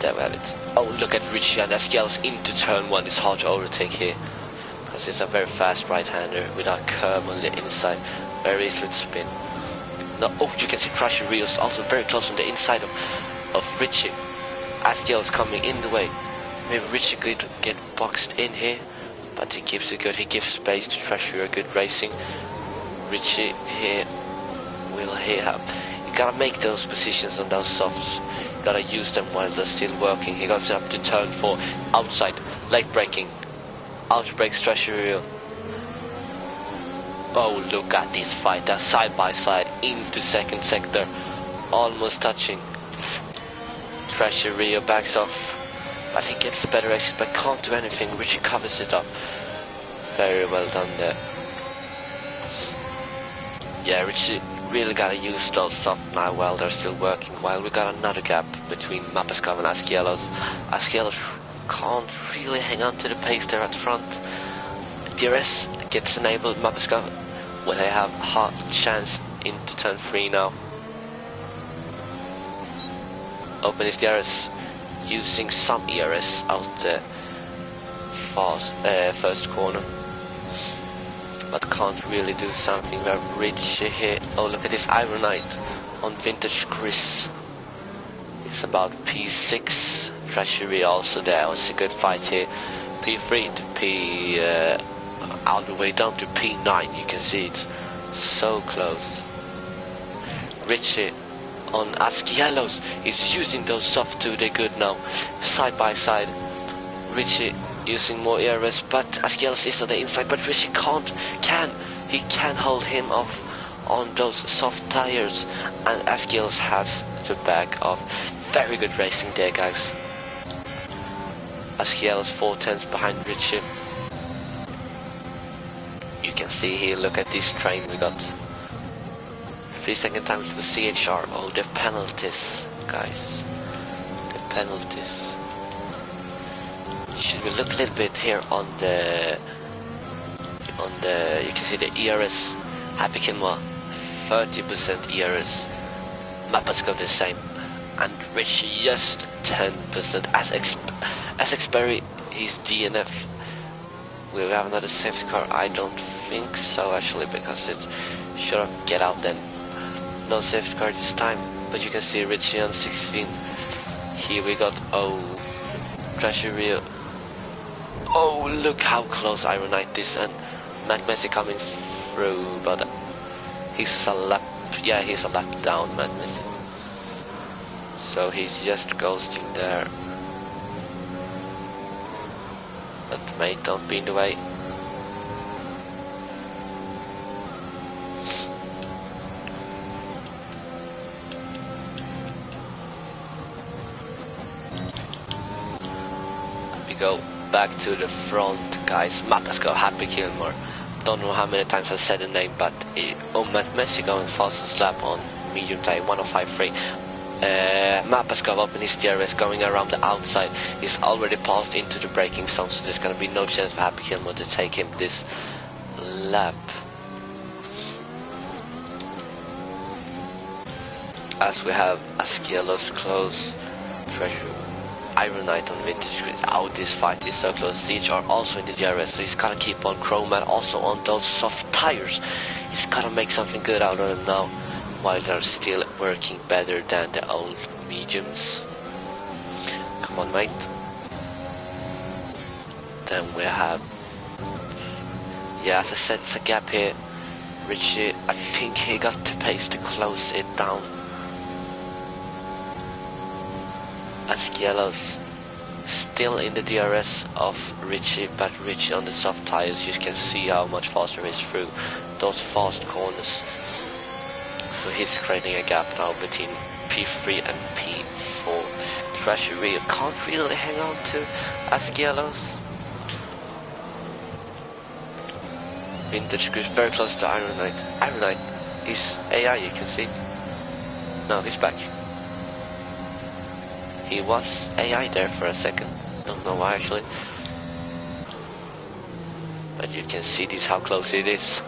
[SPEAKER 1] There we have it. Oh, look at Richie and Askelos into turn 1. It's hard to overtake here, because it's a very fast right-hander with a curve on the inside. Very easily to spin. No, oh, you can see Crusher Rios also very close on the inside of Richie. Askelos coming in the way. Maybe Richie could get boxed in here, but he keeps it good. He gives space to Treasure, good racing. Richie here will have. You gotta make those positions on those softs. You gotta use them while they're still working. He goes up to turn 4, outside, late braking. Out brakes Treasure. Oh, look at this fight. They're side by side into second sector, almost touching. Treasure Rio backs off, but he gets the better exit, but can't do anything. Richie covers it up. Very well done there. Yeah, Richie really gotta use those soft now while they're still working. While we got another gap between Mapaskov and Askelos. Askelos can't really hang on to the pace there at front. DRS gets enabled. Mapaskov will they have a hard chance into turn 3 now. Open his DRS, using some ERS out the first corner, but can't really do something very rich here. Oh, look at this Iron Knight on Vintage Chris. It's about P6. Treasury also there. It was a good fight here. P3 to P all the way down to P9. You can see it's so close. Richie on Askelos, he's using those soft too, they're good now. Side by side, Richie using more ERS, but Askelos is on the inside, but Richie can hold him off on those soft tires, and Askelos has to back off. Very good racing there, guys. Askelos 4/10 behind Richie. You can see here, look at this train we got. 3-second time to the CHR. Oh, the penalties, guys. The penalties. Should we look a little bit here on the you can see the ERS. Happy Kilmer 30% ERS. Mapaskov the same, and Richie just 10%. As Berry, he's DNF. Will we have another safety car? I don't think so, actually, because it should have get out then. No safety car this time, but you can see Richie on 16. Here we got, oh, Treasury. Oh, look how close Iron Knight is, and Matt Messi coming through, but he's a lap, yeah, he's a lap down, Matt Messi. So he's just ghosting there. But mate, don't be in the way. Go. back to the front, guys. Let's go, Happy Gilmore. Don't know how many times I said the name, but Matt Messi going fastest lap on medium tire, 105.3. Mapaskov up in his DRS going around the outside. He's already passed into the braking zone, so there's gonna be no chance for Happy Gilmore to take him this lap. As we have Ascielos close, Treasure, Iron Knight on Vintage Grid. Oh, this fight is so close. CHR also in the DRS, so he's gotta keep on. Chromat also on those soft tires. He's gotta make something good out of them now, while they're still working better than the old mediums. Come on, mate. Then we have, yeah, as I said, it's a gap here. Richie, I think he got the pace to close it down. Ascielos still in the DRS of Richie, but Richie on the soft tires, you can see how much faster he is through those fast corners. So he's creating a gap now between P3 and P4. Treasury can't really hang on to Ascielos. Vintage Goose very close to Iron Knight. Iron Knight is AI, you can see. No, he's back. He was AI there for a second. Don't know why actually. But you can see this how close it is.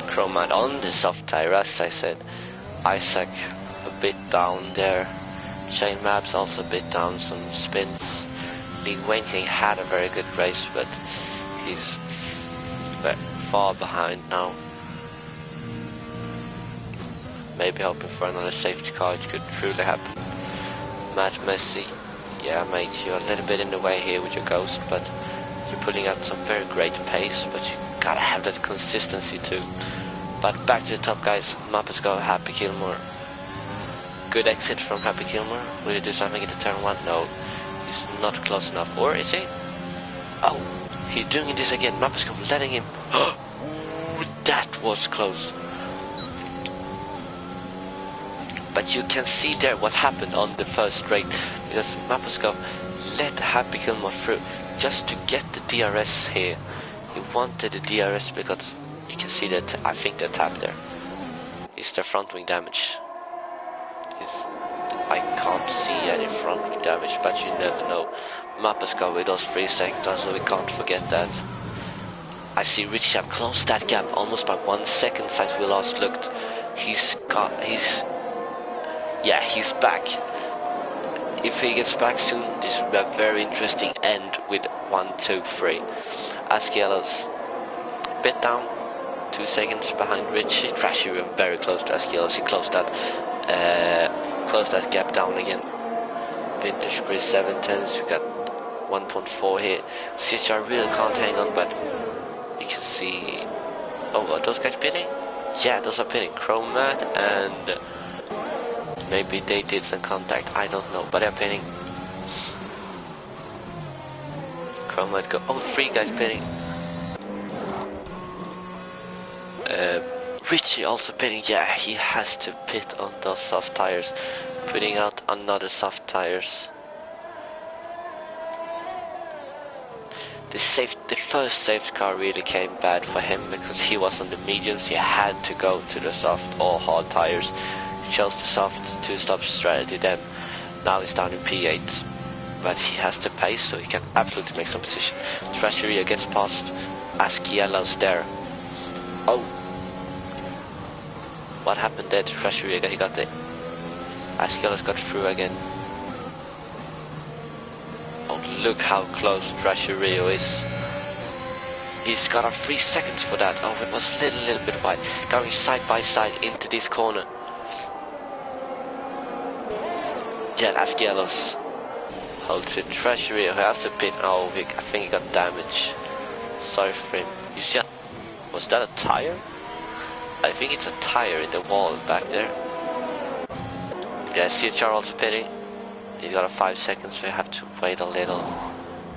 [SPEAKER 1] Chromat on the soft tire, as I said. Isaac a bit down there. Shane Maps also a bit down, some spins. Lee Wainking had a very good race, but he's far behind now. Maybe hoping for another safety car, it could truly happen. Matt Messi, yeah mate, you're a little bit in the way here with your Ghost, but you're putting out some very great pace, but you gotta have that consistency too. But back to the top, guys. Mapaskov, Happy Gilmore. Good exit from Happy Gilmore. Will he do something into turn 1? No, he's not close enough. Or is he? Oh, he's doing this again. Mapaskov letting him. That was close. But you can see there what happened on the first straight, because Mapaskov let Happy Gilmore through just to get the DRS here. He wanted the DRS because you can see that, I think the tap there is the front wing damage. I can't see any front wing damage, but you never know. Mapaskov with those 3 seconds, so we can't forget that. I see Richie have closed that gap almost by 1 second since we last looked. He's back. If he gets back soon, this will be a very interesting end with 1, 2, 3. Ascielos bit down, 2 seconds behind Richie. Trashy, we were very close to Ascielos. He closed that gap down again. Vintage Chris 710s, we got 1.4 here. CHR really can't hang on, but you can see. Oh, are those guys pitting? Yeah, those are pitting. Chromat and maybe they did some contact, I don't know, but they're pitting. Chromat go. Oh, 3 guys pitting. Richie also pitting. Yeah, he has to pit on those soft tires. Putting out another soft tires. The first safety car really came bad for him because he was on the mediums. He had to go to the soft or hard tires. He chose the soft 2-stop strategy then. Now he's down in P8. But he has the pace, so he can absolutely make some position. Treasury gets past Ascielos there. Oh, what happened there to Treasury? He got the Ascielos got through again. Oh, look how close Treasury is. He's got 3 seconds for that. Oh, it was a little bit wide. Going side by side into this corner. Yeah, Ascielos holds it. Treasury who has a pit. Oh, I think he got damage. Sorry for him. You see, was that a tire? I think it's a tire in the wall back there. Yeah, CHR also pitting. He's got 5 seconds, so you have to wait a little.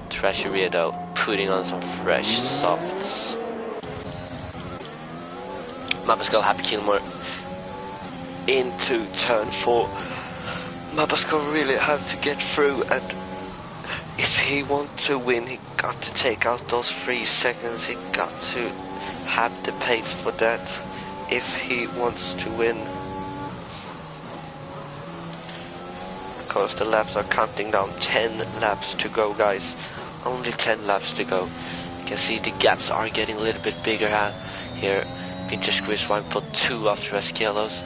[SPEAKER 1] Treasury though, putting on some fresh softs. Mapaskov, Happy Gilmore into turn 4. Mapaskov really have to get through, and if he he wants to win, he got to take out those 3 seconds. He got to have the pace for that if he wants to win. Of course, the laps are counting down. 10 laps to go, guys. Only 10 laps to go. You can see the gaps are getting a little bit bigger here. Vintage Chris 1.2 after Askelos.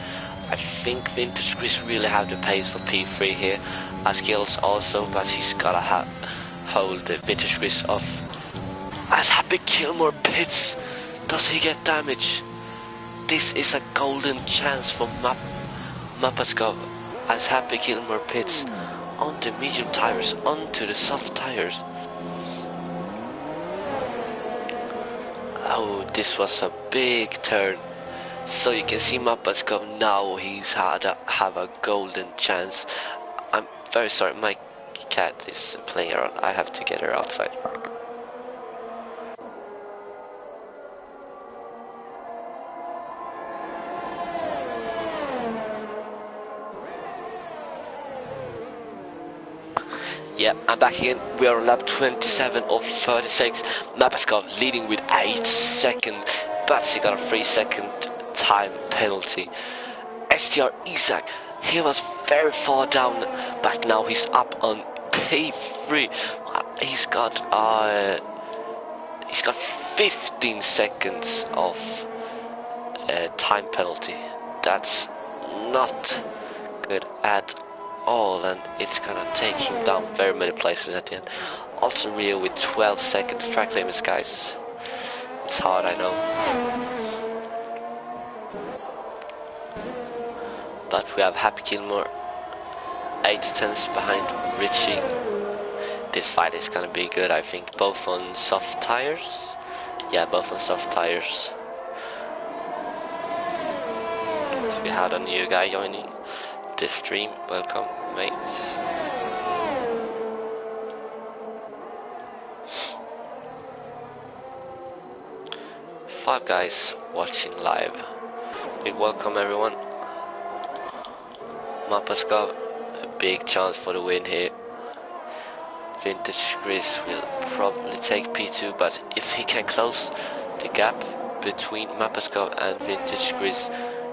[SPEAKER 1] I think Vintage Chris really have the pace for P3 here. Askelos also, but he's gotta hold the Vintage Chris off. As Happy Gilmore pits, does he get damage? This is a golden chance for Mapaskov. As Happy Gilmore pits on the medium tires onto the soft tires. Oh, this was a big turn. So you can see Mapaskov now, he's have a golden chance. I'm very sorry, my cat is playing around. I have to get her outside. Yeah, I'm back again. We are on lap 27 of 36. Mapaskov leading with 8 seconds, but he got a 3-second time penalty. STR Isaac, he was very far down, but now he's up on P3. He's got 15 seconds of time penalty. That's not good at all, and it's gonna take him down very many places at the end. Also Rio with 12 seconds. Track limits, guys. It's hard, I know. But we have Happy Gilmore 8 tenths behind Richie. This fight is gonna be good, I think. Both on soft tires. Yeah, both on soft tires. So we had a new guy joining this stream. Welcome, mates. Five guys watching live. Big welcome, everyone. Mapaskov, a big chance for the win here. Vintage Chris will probably take P2, but if he can close the gap between Mapaskov and Vintage Chris,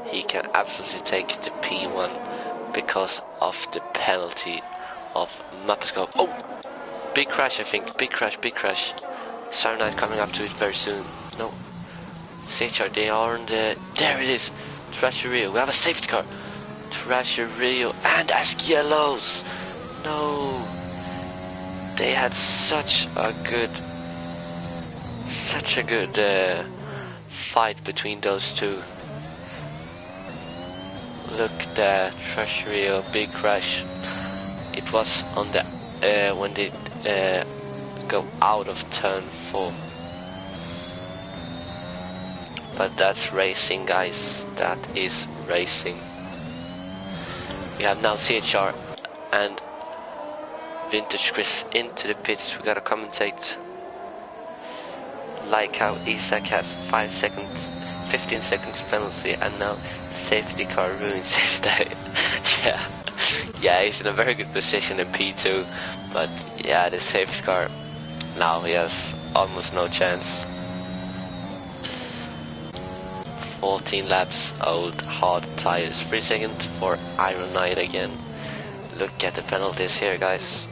[SPEAKER 1] he can absolutely take the P1 because of the penalty of Mapaskov. Oh! Big crash, I think. Big crash, big crash. Saturday Night coming up to it very soon. No. CHR, they are on the... There it is! Thrasher Rio. We have a safety car. Thrasher Rio and Askelos. No. They had such a good fight between those two. Look there, Thrasher Rio, big crash. It was on the when they go out of turn 4. But that's racing, guys. That is racing. We have now CHR and Vintage Chris into the pits. We gotta commentate. Like how Isaac has 5 seconds, 15 seconds penalty, and now safety car ruins his day. Yeah, he's in a very good position in P2, but yeah, the safety car, now he has almost no chance. 14 laps, old hard tires. 3 seconds for Iron Knight again. Look at the penalties here, guys.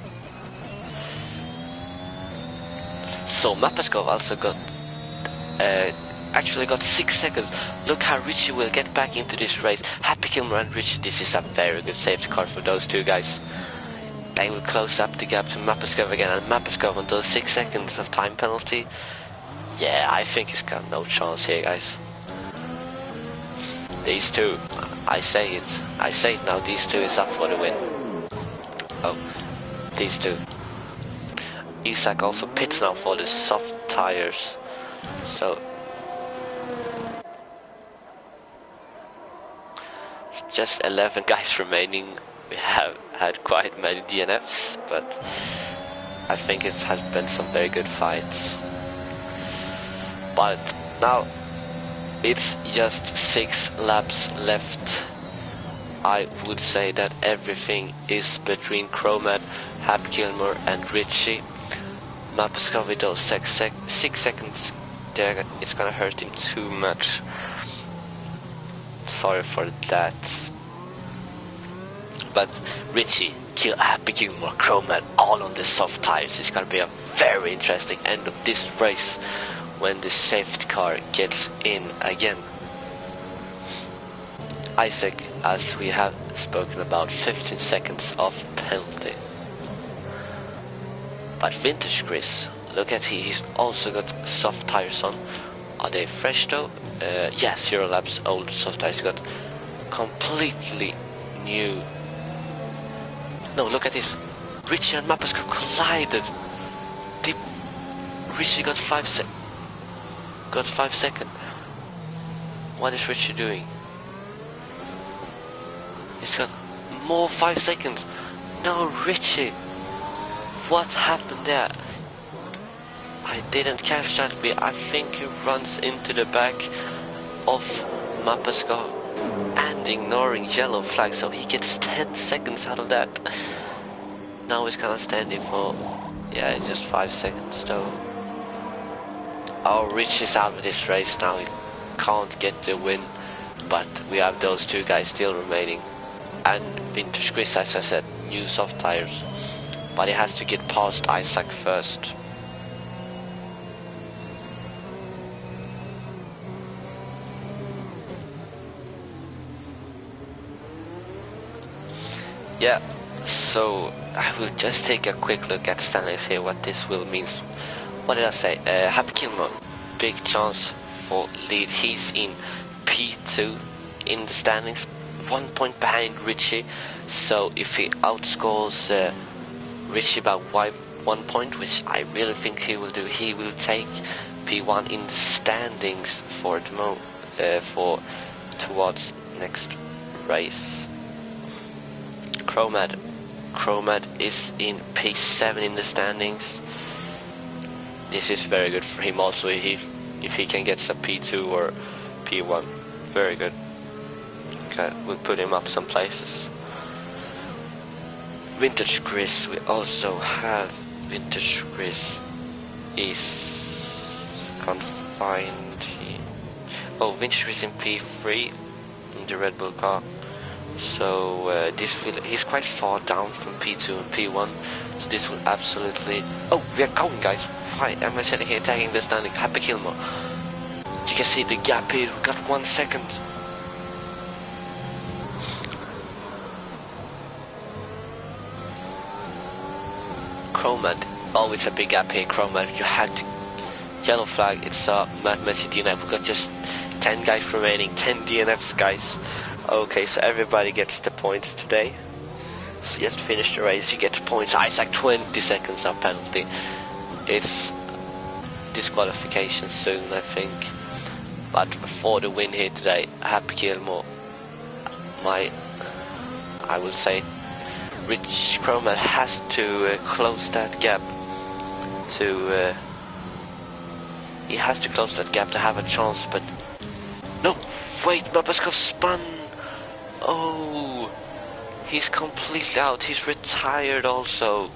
[SPEAKER 1] So Mapaskov also got actually got 6 seconds. Look how Richie will get back into this race. Happy Gilmore and Richie, this is a very good safety car for those two guys. They will close up the gap to Mapaskov again, and Mapaskov on those 6 seconds of time penalty. Yeah, I think he's got no chance here, guys. These two, I say it now, these two is up for the win. Oh, these two. Isaac also pits now for the soft tires. So just 11 guys remaining. We have had quite many DNFs, but I think it has been some very good fights. But now it's just 6 laps left. I would say that everything is between Chromad, Hap Gilmore and Richie. Mapasco with those 6 seconds there, it's gonna hurt him too much. Sorry for that. But Richie, Happy Gilmore, Crowman, all on the soft tires. It's gonna be a very interesting end of this race when the safety car gets in again. Isaac, as we have spoken about, 15 seconds of penalty. But Vintage Chris, look at he's also got soft tires on. Are they fresh though? Yeah, 0 laps old soft tires. Got completely new. No, look at this. Richie and Mapasco collided. Richie got 5 seconds. What is Richie doing? He's got more 5 seconds. No, Richie. What happened there? I didn't catch that bit. I think he runs into the back of Mapasco and ignoring yellow flag, so he gets 10 seconds out of that. Now he's gonna stand in for, yeah, just 5 seconds though. Oh, Rich is out of this race now. He can't get the win, but we have those two guys still remaining. And Vintage Chris, as I said, new soft tires, but he has to get past Isaac first. Yeah, so I will just take a quick look at standings here, what this will mean. What did I say? Happy Gilmore, big chance for lead. He's in P2 in the standings, 1 point behind Richie. So if he outscores Richie by 1 point, which I really think he will do, he will take P1 in the standings for the towards next race. Chromad is in P7 in the standings. This is very good for him also if he can get some P2 or P1. Very good. Okay, we'll put him up some places. Vintage Chris, we also have Vintage Chris is confined. Oh, Vintage Chris in P3 in the Red Bull car. So he's quite far down from P2 and P1, so this will absolutely... Oh, we are going, guys. Why am I sitting here tagging the standing? Happy Gilmore. You can see the gap here, we got 1 second. Chromad, oh, it's a big gap here, Chromad. You had to... Yellow flag, it's a messy DNF. We got just 10 guys remaining, 10 DNFs, guys. Okay, so everybody gets the points today. So just finish the race, you get the points. Isaac, 20 seconds of penalty. It's disqualification soon, I think. But for the win here today, Happy Gilmore, I will say, Rich Croman has to close that gap to... he has to close that gap to have a chance, but... No! Wait, Mapasco spun! Oh! He's completely out, he's retired also.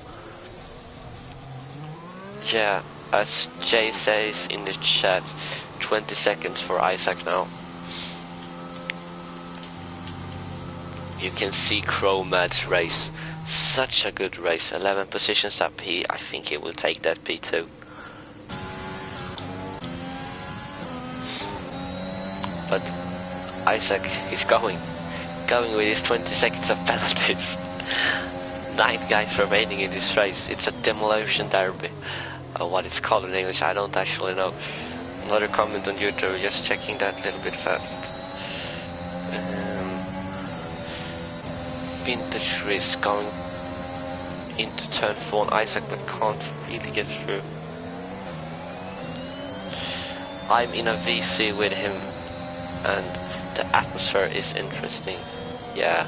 [SPEAKER 1] Yeah, as Jay says in the chat, 20 seconds for Isaac now. You can see Chromad's race. Such a good race. 11 positions up. I think he will take that P2. But Isaac is going with his 20 seconds of penalties. 9 guys remaining in this race. It's a demolition derby. What it's called in English, I don't actually know. Another comment on YouTube, just checking that a little bit fast. Vintage is going into turn 4 on Isaac, but can't really get through. I'm in a VC with him, and the atmosphere is interesting. Yeah,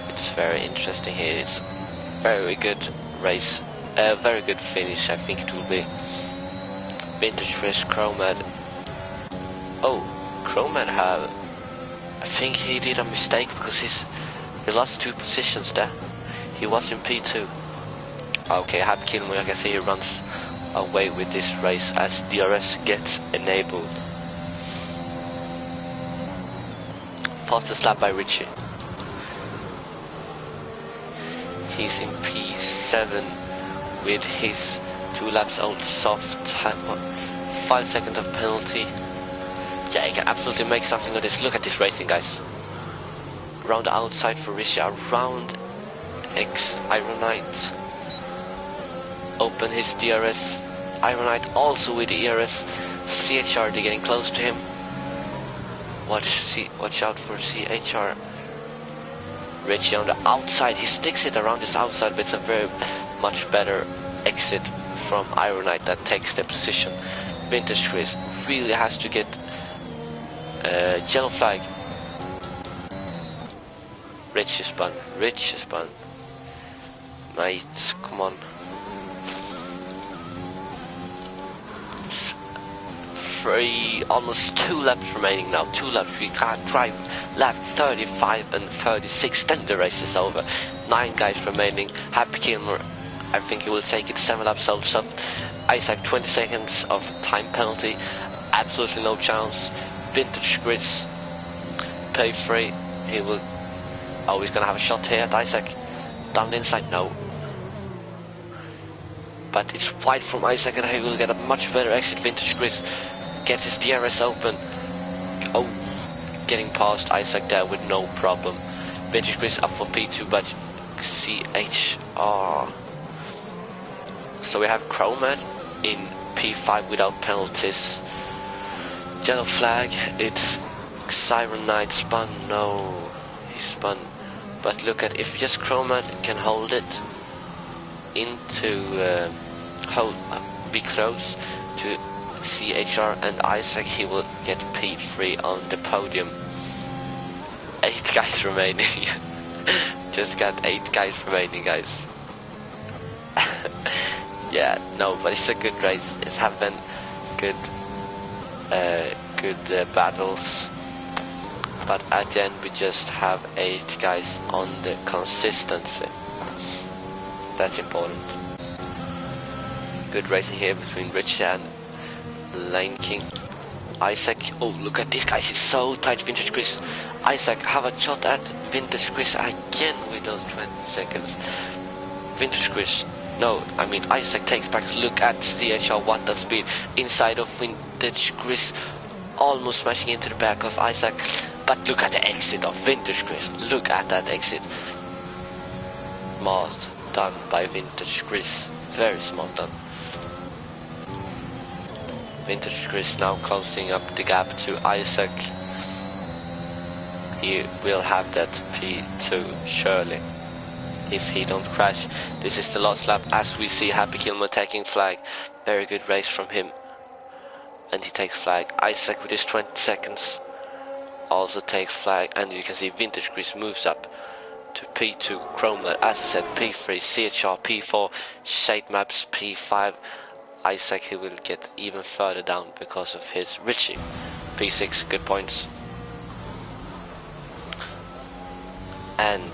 [SPEAKER 1] it's very interesting here. It's very good race, very good finish. I think it will be. Vintage Chris, Chromad. Oh, Chromad I think he did a mistake because he lost 2 positions there. He was in P2. Okay, Happy Gilmore, I can see he runs away with this race as DRS gets enabled. Fastest lap by Richie. He's in P7 with his 2 laps old soft 5 seconds of penalty. Yeah, he can absolutely make something of this. Look at this racing, guys. Around the outside for Richie, around X Ironite. Open his DRS. Ironite also with the ERS. CHR, they're getting close to him. Watch out for CHR. Richie on the outside, he sticks it around his outside, but it's a very much better exit from Ironite that takes the position. Vintage Chris really has to get yellow flag. Richie spun. Mate, come on. Almost 2 laps remaining now. 2 laps. We can't drive lap 35 and 36. Then the race is over. 9 guys remaining. Happy Gilmore, I think he will take it. 7 laps old stuff. Isaac 20 seconds of time penalty. Absolutely no chance. Vintage Chris, PAFR. He will. Oh, he's gonna have a shot here at Isaac. Down the inside, no. But it's wide from Isaac, and he will get a much better exit. Vintage Chris gets his DRS open. Oh, getting past Isaac there with no problem. Vintage Chris up for P2, but CHR. So we have Chromad in P5 without penalties. Yellow flag, it's Siren Knight spun. No, he spun. But look at, if just Chromad can hold it into be close to CHR and Isaac, he will get P3 on the podium. 8 guys remaining. Just got 8 guys remaining, guys. Yeah, no, but it's a good race. It's have been good battles, but at the end we just have 8 guys on the consistency. That's important. Good racing here between Richie and Lane King. Isaac, oh look at this guy, he's so tight. Vintage Chris, Isaac have a shot at Vintage Chris again with those 20 seconds. Vintage Chris, no, I mean Isaac takes back. Look at CHR, what the speed inside of Vintage Chris, almost smashing into the back of Isaac. But look at the exit of Vintage Chris, look at that exit. Smart done by Vintage Chris, very smart done. Vintage Chris now closing up the gap to Isaac. He will have that P2 surely, if he don't crash. This is the last lap as we see Happy Gilmore taking flag. Very good race from him, and he takes flag. Isaac with his 20 seconds also takes flag, and you can see Vintage Chris moves up to P2. Chroma, as I said, P3, CHR P4, Shade Maps P5. Isaac, he will get even further down because of his Richie. P6, good points. And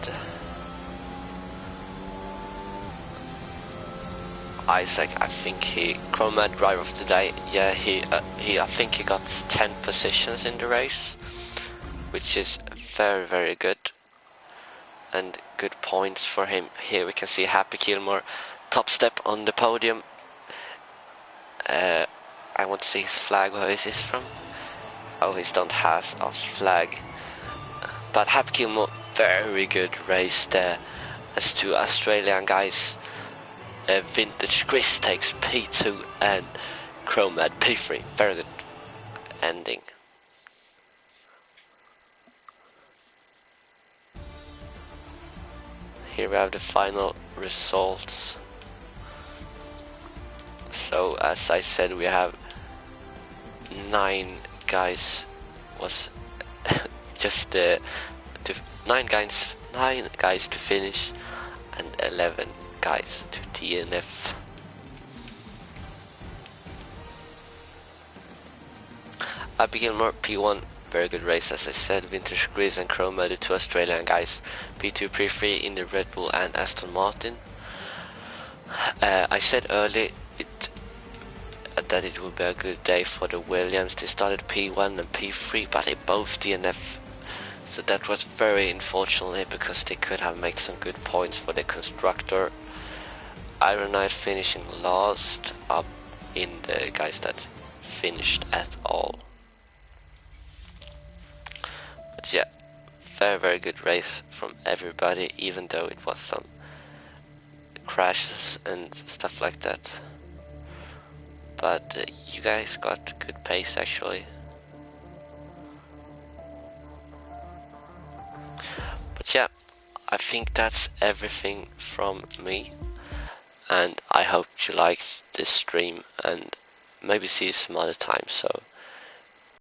[SPEAKER 1] Isaac, I think he Chromad driver of today. Yeah, I think he got 10 positions in the race, which is very, very good, and good points for him. Here we can see Happy Gilmore, top step on the podium. I want to see his flag. Where is this from? Oh, he don't has a flag. But Happy Gilmore, very good race there. As 2 Australian guys. Vintage Chris takes P2 and Chromad P3. Very good ending. Here we have the final results. So as I said, we have 9 guys was just 9 guys to finish, and 11 guys to DNF. Happy Gilmore P1, very good race as I said. Vintage Chris and Chroma, the 2 Australian guys. P2, P3 in the Red Bull and Aston Martin. I said earlier that it would be a good day for the Williams. They started P1 and P3, but they both DNF. So that was very unfortunate because they could have made some good points for the constructor. Iron Knight finishing last up in the guys that finished at all. But yeah, very good race from everybody, even though it was some crashes and stuff like that. But you guys got good pace actually. But yeah, I think that's everything from me, and I hope you liked this stream and maybe see you some other time. So